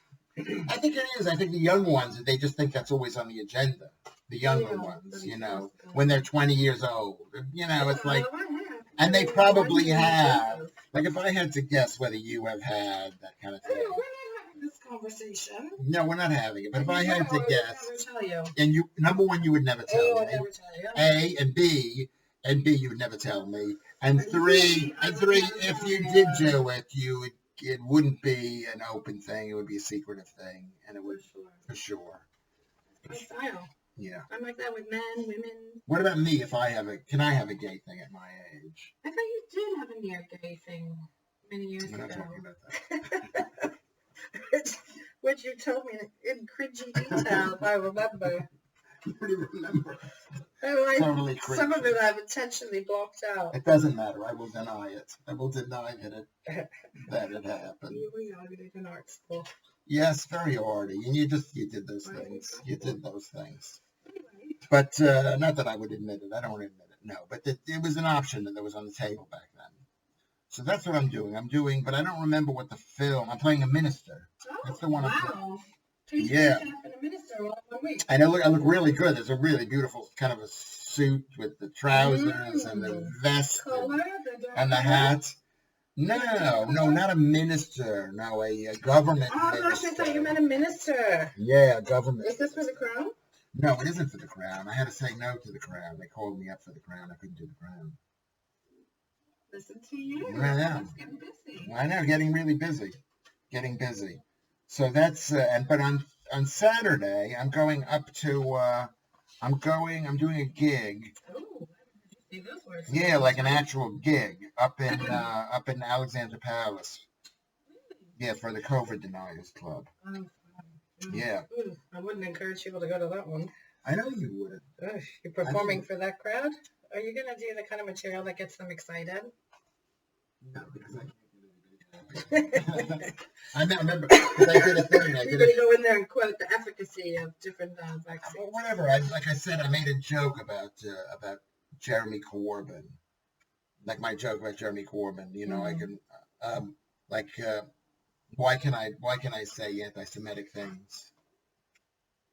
I think it is. I think the young ones, they just think that's always on the agenda. The younger ones, when they're 20 years old. It's like, and they probably have. Like, if I had to guess whether you have had that kind of thing. We're not having this conversation. No, we're not having it. But if I had to guess. I would never tell you. And you, number one, you would never tell me. I would never tell you. A, and B, you would never tell me. And three, if you did do it, it wouldn't be an open thing. It would be a secretive thing, and it would for sure. My style. Yeah. I'm like that with men, women. What about me? Can I have a gay thing at my age? I thought you did have a near gay thing many years ago. We're not talking about that. which you told me in cringy detail, if I remember. You don't remember. Totally cringy. Some of it I've intentionally blocked out. It doesn't matter. I will deny it. I will deny that it happened. You were young in art school. Yes, very arty. And you did those things. You did those things. Anyway. But not that I would admit it. I don't admit it. No. But it was an option that was on the table back then. So that's what I'm doing. But I don't remember what the film. I'm playing a minister. Oh, that's the one I'm playing. Yeah. A minister all 1 week. And I look really good. There's a really beautiful kind of a suit with the trousers and the vest and the hat. No, not a minister. No, a government minister. Gosh, I thought you meant a minister. Yeah, government. Is this for the crown? No, it isn't for the crown. I had to say no to the crown. They called me up for the crown. I couldn't do the crown. Listen to you. I know. It's getting busy. I know, getting really busy. So that's, but on Saturday, I'm going up to, I'm doing a gig. Oh, say those words. Yeah, like an actual gig up in Alexandra Palace. Yeah, for the COVID Deniers Club. Yeah. Ooh, I wouldn't encourage people to go to that one. I know you would. You're performing for that crowd? Are you going to do the kind of material that gets them excited? No, because I can't get anybody. I remember, because I did a thing. You're going to go in there and quote the efficacy of different vaccines. Well, whatever. Like I said, I made a joke about Jeremy Corbyn. Like my joke about Jeremy Corbyn. I can, why can I say anti-Semitic things?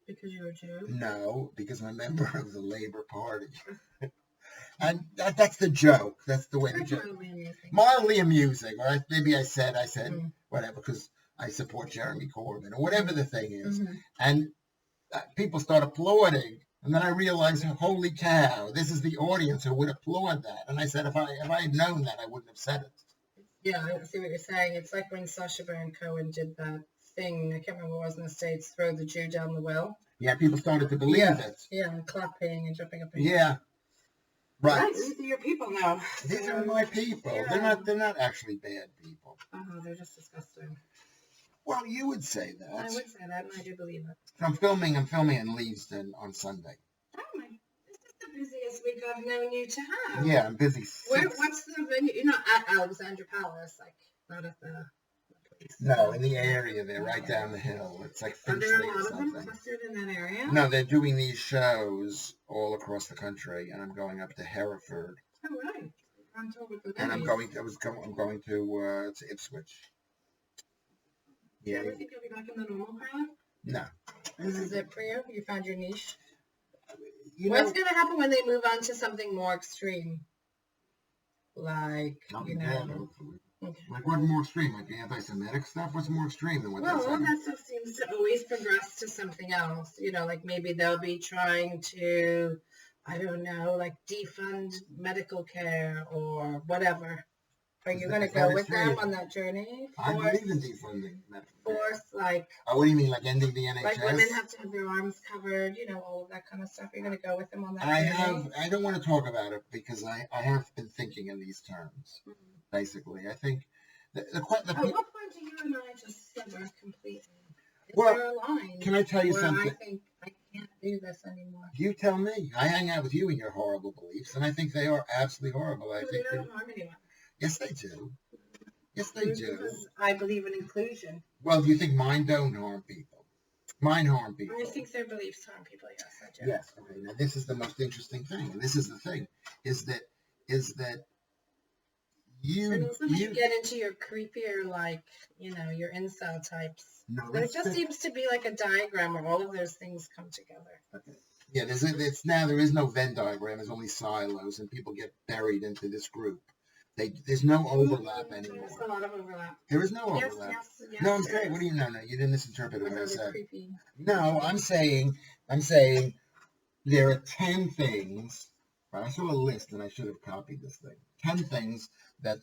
Because you're a Jew? No, because I'm a member of the Labour Party. And that's the joke. That's the way the joke. Mildly amusing. Or maybe I said whatever, because I support Jeremy Corbyn, or whatever the thing is. Mm-hmm. And people start applauding. And then I realized, holy cow, this is the audience who would applaud that. And I said, if I had known that, I wouldn't have said it. Yeah, I see what you're saying. It's like when Sacha Baron Cohen did that thing, I can't remember what it was in the States, throw the Jew down the well. Yeah, people started to believe it. Yeah, and clapping and jumping up. Yeah. Right. These are your people now. These are my people. Yeah. They're not actually bad people. They're just disgusting. Well, you would say that. I would say that, and I do believe it. So I'm filming in Leavesden on Sunday. Oh my! This is the busiest week I've known you to have. Yeah, I'm busy. What's the venue? You're not at Alexandra Palace, like not at the. No, in the area there, right down the hill. It's like Finchley or something. Are there a lot of them clustered in that area? No, they're doing these shows all across the country, and I'm going up to Hereford. Oh right. On tour with the and I'm going to Ipswich. Yeah. Do you ever think you'll be back in the normal crowd? No. This is it for you? You found your niche? What's going to happen when they move on to something more extreme? Like, Okay. Like what more extreme? Like the anti-Semitic stuff? What's more extreme than what that's all that stuff seems to always progress to something else. Like maybe they'll be trying to, I don't know, like defund medical care or whatever. Are you going to go with them on that journey? I believe in defunding medical care. Force, like... Oh, what do you mean, like ending the NHS? Like women have to have their arms covered, all of that kind of stuff. You're going to go with them on that journey? I don't want to talk about it because I have been thinking in these terms. Mm-hmm. Basically, I think at what point do you and I just sever completely? Is there a line? Can I tell you something? I think I can't do this anymore. You tell me. I hang out with you and your horrible beliefs, and I think they are absolutely horrible. I think they don't harm anyone. Yes, they do. Yes, they do. Because I believe in inclusion. Well, do you think mine don't harm people? Mine harm people. I think their beliefs harm people. Yes, I do. Yes. Okay. Now, this is the most interesting thing, and this is the thing: is that And also when you get into your creepier, like, your incel types. No, there just seems to be like a diagram where all of those things come together. Okay. Yeah, there is no Venn diagram. There's only silos, and people get buried into this group. There's no overlap anymore. There's a lot of overlap. There is no overlap. Yes, no, I'm saying, what do you know? No, you didn't misinterpret what I said. Creepy. No, I'm saying there are 10 things. Right? I saw a list, and I should have copied this thing. 10 things that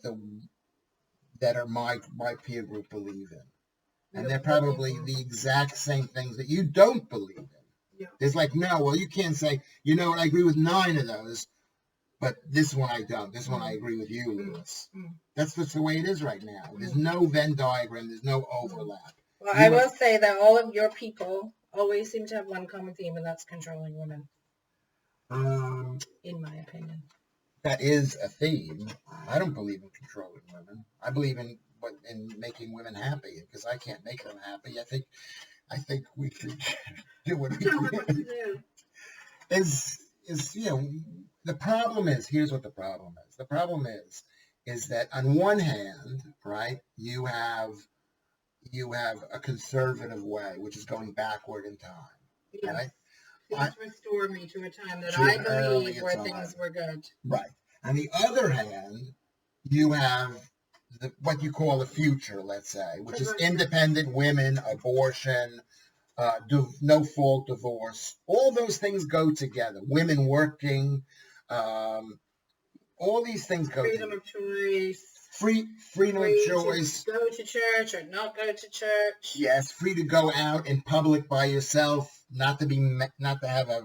are my peer group believe in. And they're probably the exact same things that you don't believe in. Yeah. There's like, no, well, you can't say, you know what, I agree with 9 of those, but this one I don't. This one I agree with you, Lewis. That's just the way it is right now. There's no Venn diagram. There's no overlap. Well, I will say that all of your people always seem to have one common theme, and that's controlling women. In my opinion. That is a theme. I don't believe in controlling women. I believe in making women happy, because I can't make them happy. I think we should do what we can. The problem is, here's what the problem is. The problem is that on one hand, right, you have a conservative way, which is going backward in time. Yes. Right? Please restore me to a time that I believe where things were good. Right. On the other hand, you have what you call the future, let's say, which is independent women, abortion, no-fault divorce. All those things go together. Women working, all these things go together. Freedom of choice. Freedom of choice. To go to church or not go to church. Yes, free to go out in public by yourself, not to have a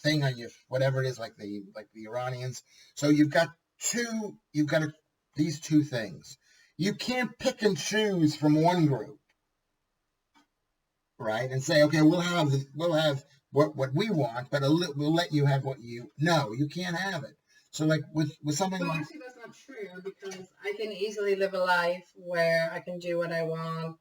thing on you, whatever it is, like the Iranians. So you've got these two things. You can't pick and choose from one group, right? And say, okay, we'll have what we want, but we'll let you have what you. No, you can't have it. So, like with something like. Actually, that's not true, because I can easily live a life where I can do what I want,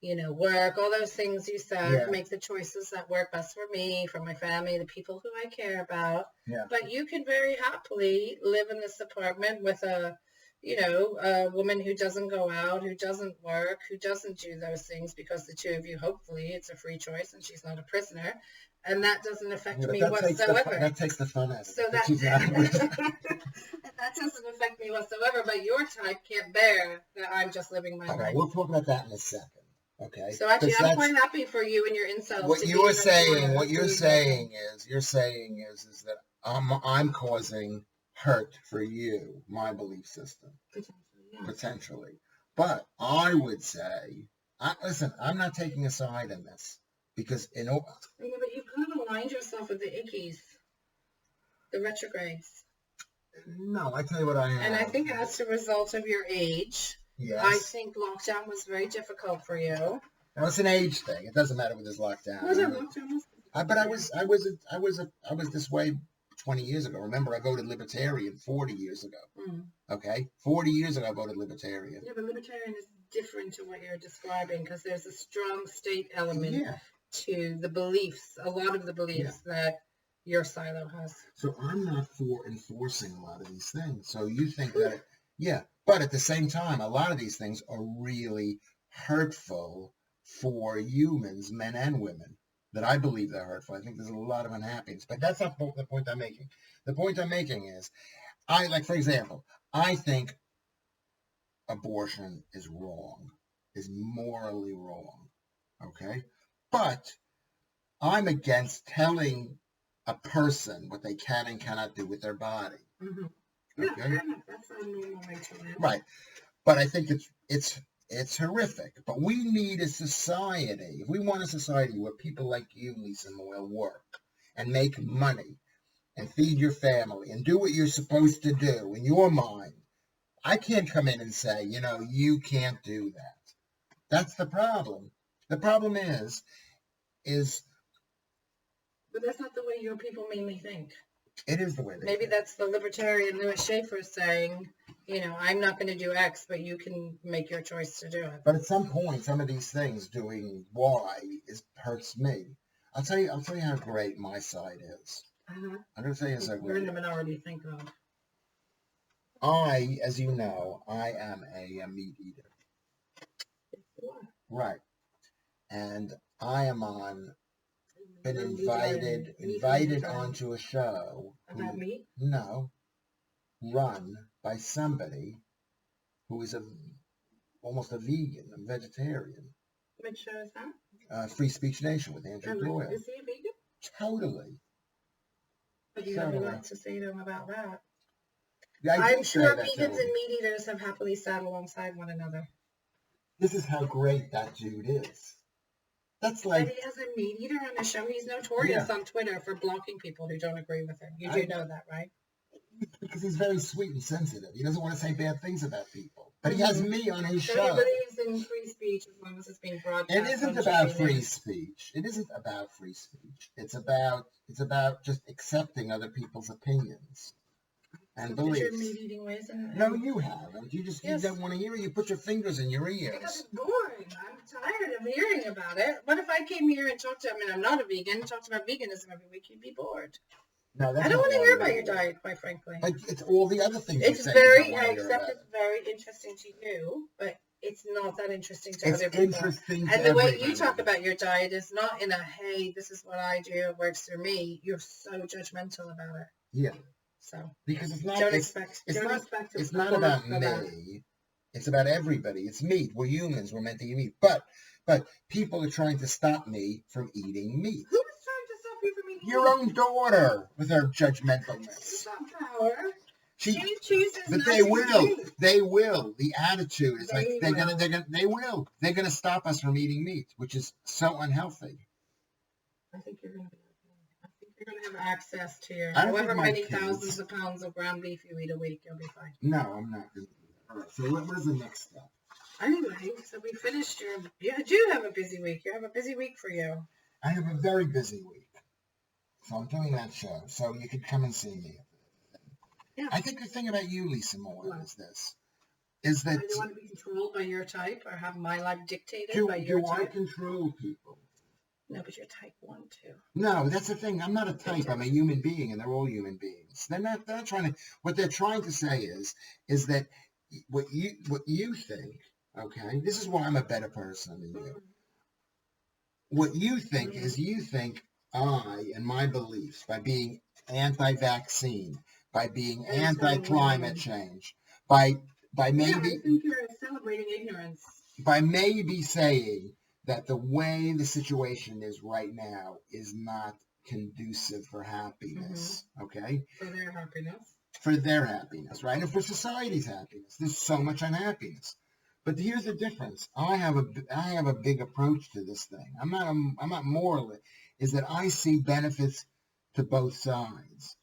work, all those things you said, make the choices that work best for me, for my family, the people who I care about. Yeah. But you could very happily live in this apartment with a woman who doesn't go out, who doesn't work, who doesn't do those things, because the two of you, hopefully, it's a free choice and she's not a prisoner. And that doesn't affect me whatsoever. That takes the fun out of it. So that doesn't affect me whatsoever, but your type can't bear that I'm just living my life. Okay, we'll talk about that in a second. Okay. So actually, I'm quite happy for you and your incels. What you're saying is that I'm causing hurt for you, my belief system. Potentially. But I would say, listen, I'm not taking a side in this, because but you've kind of aligned yourself with the ickies, the retrogrades. No, I tell you what I am. And I think that's a result of your age. Yes. I think lockdown was very difficult for you. Now, it's an age thing. It doesn't matter with this lockdown. But I was this way 20 years ago. Remember, I voted Libertarian 40 years ago. Okay? 40 years ago, I voted Libertarian. Yeah, but Libertarian is different to what you're describing, because there's a strong state element to the beliefs, a lot of the beliefs that your silo has. So I'm not for enforcing a lot of these things. So you think that, but at the same time, a lot of these things are really hurtful for humans, men and women, that I believe they're hurtful. I think there's a lot of unhappiness, but that's not the point I'm making. The point I'm making is, for example, I think abortion is wrong, is morally wrong, okay? But I'm against telling a person what they can and cannot do with their body. Okay? That's a normal way to live. Right. But I think it's horrific. But we need a society. If we want a society where people like you, Lisa Moyle, work and make money and feed your family and do what you're supposed to do in your mind, I can't come in and say, you can't do that. That's the problem. The problem is... But that's not the way your people mainly think. It is the way they Maybe think. That's the libertarian Lewis Schaffer saying, I'm not going to do X, but you can make your choice to do it. But at some point, some of these things doing Y hurts me. I'll tell you how great my side is. I'm going to tell you how great. You're in the minority, thank God. as you know, I am a meat eater. Right. And I am been invited onto a show. About meat? No. Run by somebody who is almost a vegan, a vegetarian. Which show is that? Free Speech Nation with Andrew Doyle. Is he a vegan? Totally. But you have a lot to say to him about that. Yeah, I'm sure vegans and meat eaters have happily sat alongside one another. This is how great that dude is. That's like... But he has a meat eater on the show. He's notorious on Twitter for blocking people who don't agree with him. You do know that, right? Because he's very sweet and sensitive. He doesn't want to say bad things about people. But he has me on his show. He believes in free speech as long as it's being broadcast. It isn't about free speech. It isn't about free speech. It's about just accepting other people's opinions and beliefs. Your meat eating ways. No, you haven't. You don't want to hear it. You put your fingers in your ears. Because it's boring. I'm tired of hearing about it. What if I came here and talked to, I'm not a vegan, talked about veganism every week, you'd be bored. No, I don't want to hear about your diet, quite frankly. It's all the other things. It's very, I accept it's very interesting to you, but it's not that interesting to other people. And the way you talk about your diet is not in a, hey, this is what I do, it works for me. You're so judgmental about it. Yeah. So because it's not. It's not about me. It's about everybody. It's meat. We're humans. We're meant to eat meat. But people are trying to stop me from eating meat. Who is trying to stop you from eating meat? Your own daughter with her judgmentalness. She's not power. She chooses. But they will. They will. The attitude is like they're gonna stop us from eating meat, which is so unhealthy. I think you're gonna be. You're going to have access to your however many thousands of pounds of ground beef you eat a week. You'll be fine. No, I'm not going to do that. All right, so what is the next step? Anyway, so we finished you do have a busy week. You have a busy week for you. I have a very busy week. So I'm doing that show. So you can come and see me. Yeah. I think the thing about you, Lisa Moyle, is that... Do you want to be controlled by your type or have my life dictated by your type? Do I control people? No, but you're type 1 too. No, that's the thing. I'm not a type. I'm a human being, and they're all human beings. They're not trying to. What they're trying to say is that what you think. Okay, this is why I'm a better person than you. What you think is you think I and my beliefs by being anti-vaccine, by being anti-climate change, by maybe. Yeah, I think you're celebrating ignorance. By maybe saying that the way the situation is right now is not conducive for happiness, okay? For their happiness. For their happiness, right? And for society's happiness. There's so much unhappiness. But here's the difference. I have a big approach to this thing. I'm not moral. Is that I see benefits to both sides.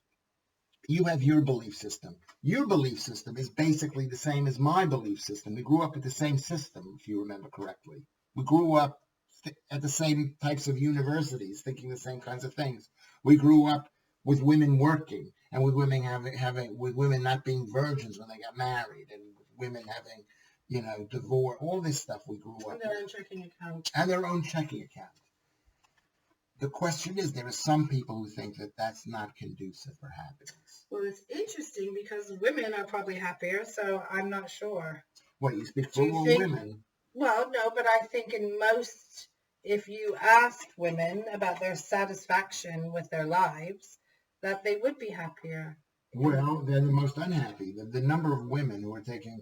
You have your belief system. Your belief system is basically the same as my belief system. We grew up with the same system, if you remember correctly. We grew up at the same types of universities, thinking the same kinds of things. We grew up with women working, and with women with women not being virgins when they got married, and with women having, divorce. All this stuff we grew up with. And their own checking account. And their own checking account. The question is, there are some people who think that that's not conducive for happiness. Well, it's interesting because women are probably happier, so I'm not sure. What, you speak for all women? Well, no, but I think if you asked women about their satisfaction with their lives, that they would be happier. Well, they're the most unhappy. The number of women who are taking,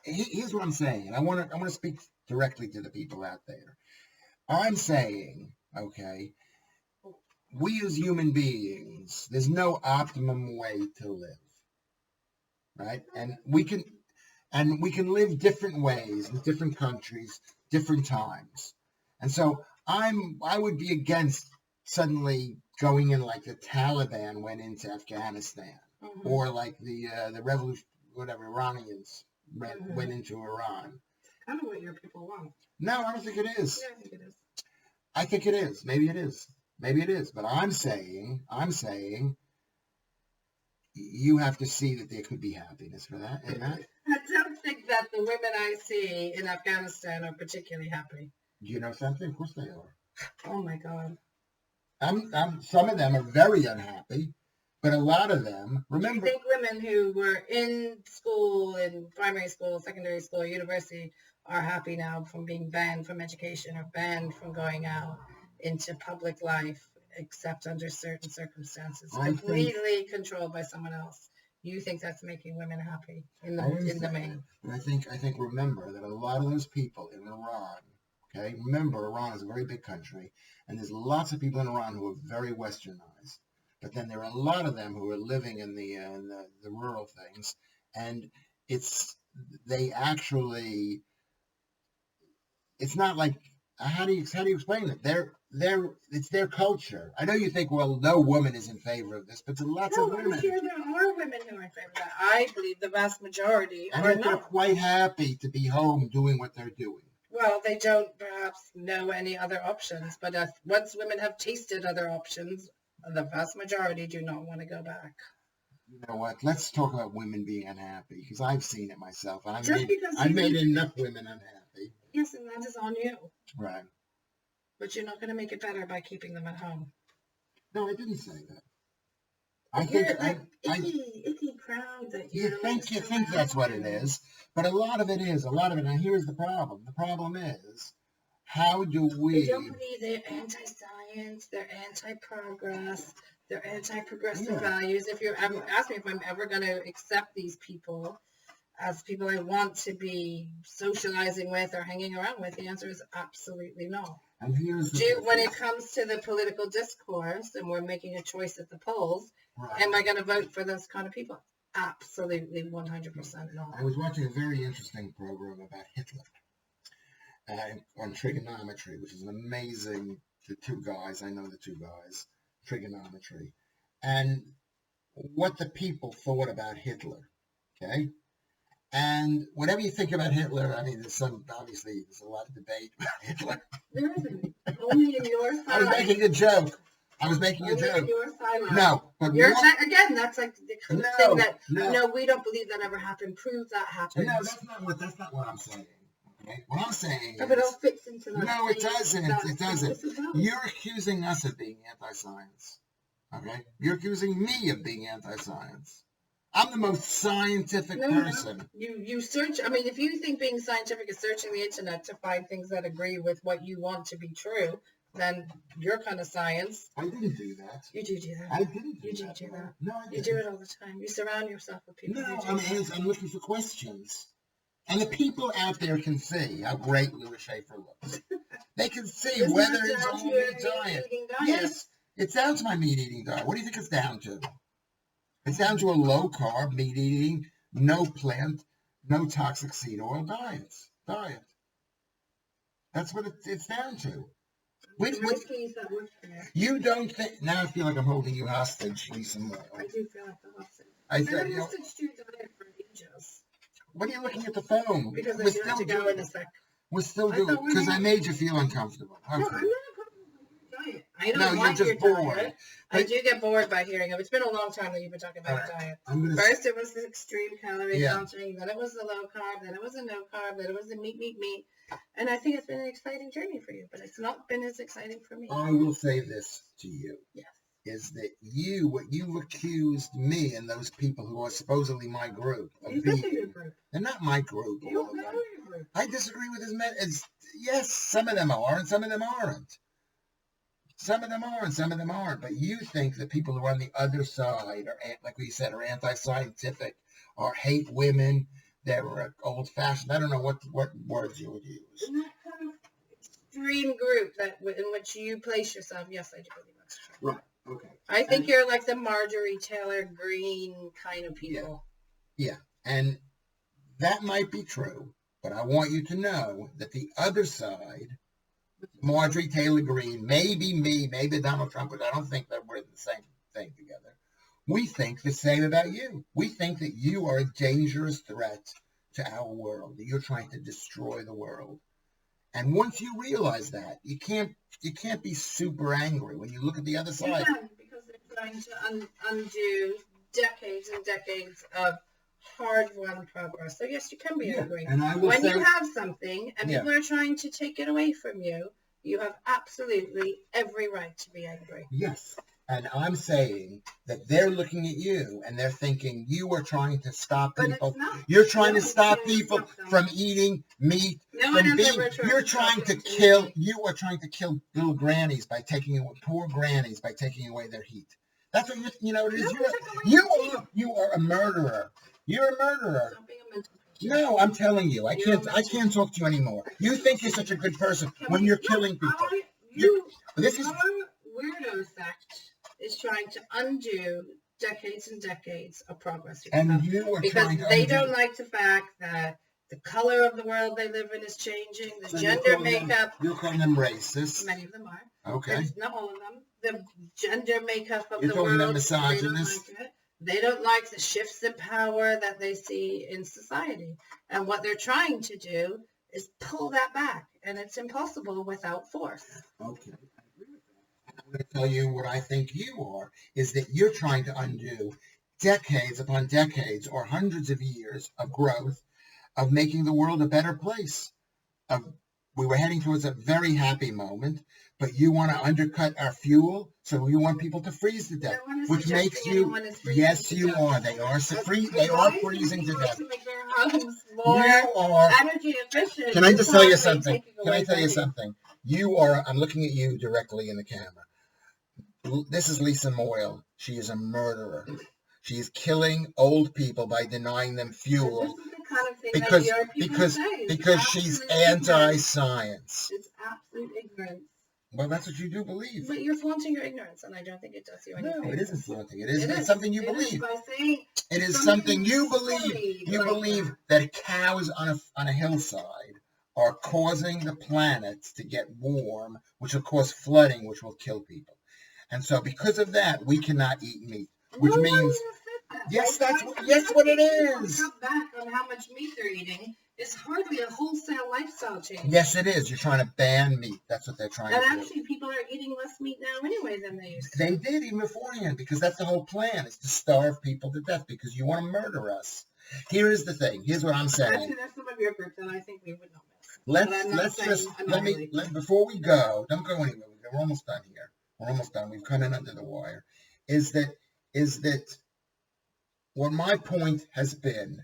here's what I'm saying, and I want to speak directly to the people out there. I'm saying, okay, we as human beings, there's no optimum way to live, right? And we can live different ways in different countries, different times. And so I would be against suddenly going in like the Taliban went into Afghanistan, or like the revolution, whatever, Iranians went into Iran. Kind of what your people want. No, I don't think it is. Yeah, I think it is. I think it is. Maybe it is. Maybe it is. But I'm saying you have to see that there could be happiness for that. Amen? I don't think that the women I see in Afghanistan are particularly happy. Do you know something? Of course they are. Oh my God. Some of them are very unhappy, But a lot of them, Do you remember, think women who were in school, in primary school, secondary school, university, are happy now from being banned from education or banned from going out into public life, except under certain circumstances, completely controlled by someone else? You think that's making women happy in the main? But I think remember that a lot of those people in Iran, okay, remember Iran is a very big country, and there's lots of people in Iran who are very westernized. But then there are a lot of them who are living in the rural things, and they actually, it's not like, how do you explain it? It's their culture. I know you think, well, no woman is in favor of this, but there's lots of women. I'm sure there are women who are in favor of that. I believe the vast majority are not. They're quite happy to be home doing what they're doing. Well, they don't perhaps know any other options, but once women have tasted other options, the vast majority do not want to go back. You know what? Let's talk about women being unhappy, because I've seen it myself. I've I've made enough women unhappy. Yes, and that is on you. Right. But you're not going to make it better by keeping them at home. No, I didn't say that. Icky crowd that you think that's what it is. But a lot of it is. And here's the problem. The problem is, how do we... They don't believe they're anti-science, they're anti-progress, they're anti-progressive values. If you're ask me if I'm ever going to accept these people as people I want to be socializing with or hanging around with, the answer is absolutely no. And here's when it comes to the political discourse and we're making a choice at the polls, right, am I going to vote for those kind of people? Absolutely, 100% no. I was watching a very interesting program about Hitler on trigonometry, which is an amazing, the two guys, I know the two guys, trigonometry, and what the people thought about Hitler, okay? And whatever you think about Hitler, I mean, there's a lot of debate about Hitler. There isn't. Only in your side. I was making a joke. Only in your side. No, but again, that's like the kind of thing that no, we don't believe that ever happened. Prove that happened. No, that's not what I'm saying. Okay? What I'm saying is, but it all fits into that. No, it doesn't. It doesn't. You're accusing us of being anti-science. Okay? You're accusing me of being anti-science. I'm the most scientific person. No. You search. I mean, if you think being scientific is searching the internet to find things that agree with what you want to be true, then you're kind of science. I didn't do that. You do that. I didn't do that. You do that. No, I didn't. You do it all the time. You surround yourself with people. No, I'm looking for questions. And the people out there can see how great Lewis Schaffer looks. They can see whether it's all meat diet. Yes, it's down to my meat-eating diet. What do you think it's down to? It's down to a low-carb, meat-eating, no plant, no toxic seed oil diet. That's what it's down to. You don't think... Now I feel like I'm holding you hostage, Lisa Moyle. I do feel like a hostage. I've been hostage to your diet for ages. What are you looking at the phone? Because I do have to go in a sec. We're still doing... Because I made you feel uncomfortable. Okay. No, I'm not uncomfortable with your diet. I don't like your bored. Diet. I do get bored by hearing it. It's been a long time that you've been talking about your diet. First it was the extreme calorie counting, then it was the low carb, then it was the no carb, then it was the meat. And I think it's been an exciting journey for you, but it's not been as exciting for me. I will say this to you. Yes. Is that what you've accused me and those people who are supposedly my group of being. They're not my group. You don't know your group. I disagree with yes, some of them are and some of them aren't. Some of them are and some of them aren't. But you think that people who are on the other side are, like we said, are anti-scientific or hate women. They're old-fashioned. I don't know what words you would use. In that kind of extreme group in which you place yourself, yes, I do believe that's true. Right. Okay. I think you're like the Marjorie Taylor Greene kind of people. Yeah. And that might be true, but I want you to know that the other side, Marjorie Taylor Greene, maybe me, maybe Donald Trump, but I don't think that we're the same thing together. We think the same about you. We think that you are a dangerous threat to our world, that you're trying to destroy the world. And once you realize that, you can't be super angry when you look at the other side. You can, because they're trying to undo decades and decades of hard-won progress. So yes, you can be angry. And you have something and people are trying to take it away from you, you have absolutely every right to be angry. Yes. And I'm saying that they're looking at you and they're thinking you are trying to stop people. You're trying to stop people from eating meat, from being. You're trying to kill. You are trying to kill little grannies by taking away poor grannies by taking away their heat. That's what you know. It is. You are a murderer. You're a murderer. No, I'm telling you, I can't talk to you anymore. You think you're such a good person when you're killing people. This is weirdo sect is trying to undo decades and decades of progress. And you are because trying to they undo. don't like the fact that the color of the world they live in is changing. The gender makeup. You're calling them racist. Many of them are. Okay. Not all of them. The gender makeup of you're the world. Them misogynist. They don't like the shifts in power that they see in society. And what they're trying to do is pull that back. And it's impossible without force. Okay. I'm going to tell you what I think you are, is that you're trying to undo decades upon decades or hundreds of years of growth, of making the world a better place. We were heading towards a very happy moment, but you want to undercut our fuel, so you want people to freeze to death, which makes you. Yes, you are. They are freezing to death. You are energy efficient. Can I just tell you something? Can I tell you something? You are. I'm looking at you directly in the camera. This is Lisa Moyle. She is a murderer. She is killing old people by denying them fuel. Kind of thing because she's anti-science. It's absolute ignorance. Well, that's what you do believe. But you're flaunting your ignorance, and I don't think it does you any favors. No, it isn't flaunting. It's something you believe. It is something you believe. You believe that cows on a hillside are causing the planet to get warm, which will cause flooding, which will kill people. And so because of that, we cannot eat meat, which means... Yes, what it is. Cut back on how much meat they're eating is hardly a wholesale lifestyle change. Yes, it is. You're trying to ban meat. That's what they're trying to do. And actually, people are eating less meat now anyway than they used to. They did even beforehand, because that's the whole plan, is to starve people to death, because you want to murder us. Here is the thing. Here's what I'm saying. Actually, that's some of your group that I think we would not miss. Before we go, don't go anywhere. We're almost done here. We're almost done. We've come in under the wire. Is that what my point has been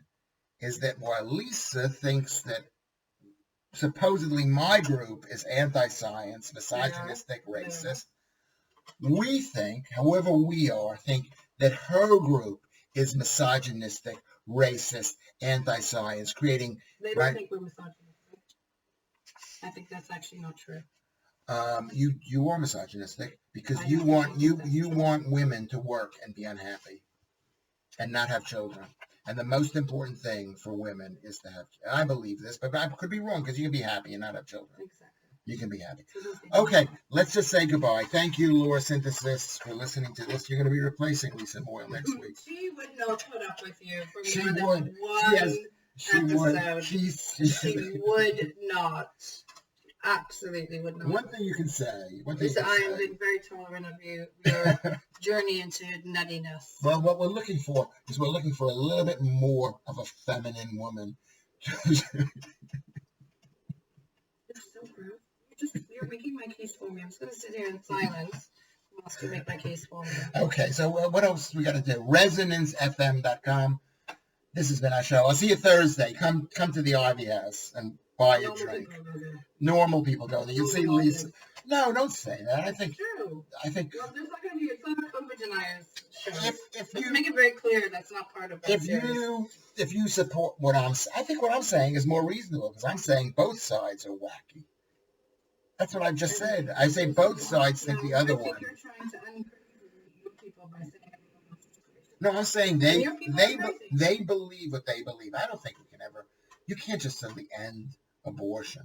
is that while Lisa thinks that supposedly my group is anti-science, misogynistic, racist, we think, however we are, think that her group is misogynistic, racist, anti-science, creating... They don't think we're misogynistic. I think that's actually not true. You are misogynistic because you want women to work and be unhappy and not have children. And the most important thing for women is to have. I believe this, but I could be wrong, because you can be happy and not have children. Exactly. You can be happy. Okay, let's just say goodbye. Thank you, Laura Synthesis, for listening to this. You're going to be replacing Lisa Moyle next week. She would not put up with you for she more would. than one episode. She would not. Absolutely would not. One thing you can say. Lisa, I am being very tolerant of your journey into nuttiness. Well, what we're looking for is a little bit more of a feminine woman. You're so gross. You're making my case for me. I'm just going to sit here in silence whilst you make my case for me. Okay, so what else we got to do? ResonanceFM.com. This has been our show. I'll see you Thursday. Come to the Ivy House and buy a drink. Normal people go there. You'll see Lisa. No, don't say that. I think. True. Well, there's not going to be a COVID deniers show. Let's make it very clear that's not part of that series. If you support I think what I'm saying is more reasonable, because I'm saying both sides are wacky. That's what I just said. I say both sides think the other one. I think you're trying to uncreate people by saying. No, I'm saying they believe what they believe. I don't think we can ever. You can't just suddenly end abortion.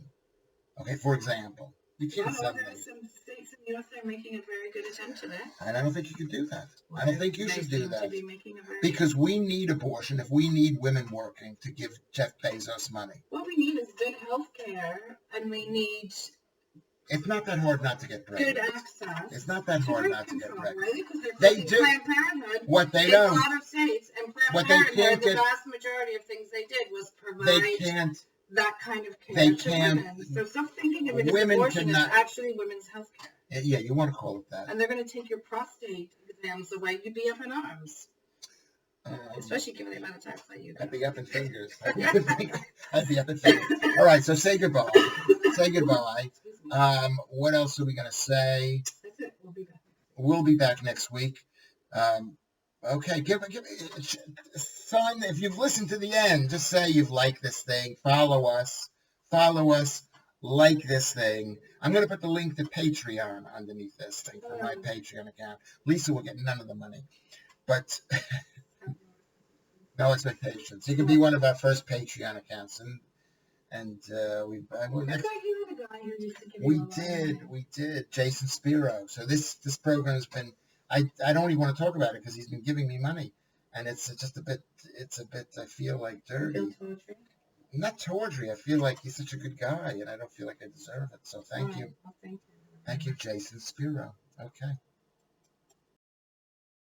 Okay, for example, you can't suddenly. There are some states in the U.S. that are making a very good attempt to that. And I don't think you can do that. I don't think you should do that. Because we need abortion if we need women working to give Jeff Bezos money. What we need is good health care, and we need. It's not that hard not to get pregnant. Good access. It's not that hard not to get pregnant. Really? They do. Planned Parenthood. What they don't. In a lot of states, and Planned Parenthood, the vast majority of things they did was provide that kind of care to women. So stop thinking of it as abortion as actually women's health care. Yeah, you want to call it that. And they're going to take your prostate exams away. You'd be up in arms. Especially given the amount of times that you got. I'd be up in fingers. I'd be up in fingers. All right, so say goodbye. Say goodbye. What else are we going to say? That's it. We'll be back. We'll be back next week. Okay, give me a sign. If you've listened to the end, just say you've liked this thing. Follow us, like this thing. I'm going to put the link to Patreon underneath this thing for my Patreon account. Lisa will get none of the money, but no expectations. You can be one of our first Patreon accounts, and we did Jason Spiro. So this program has been. I don't even want to talk about it because he's been giving me money, and it's just a bit. I feel like dirty. Not tawdry. I feel like he's such a good guy, and I don't feel like I deserve it. So thank you. Well, thank you. Thank you, Jason Spiro. Okay.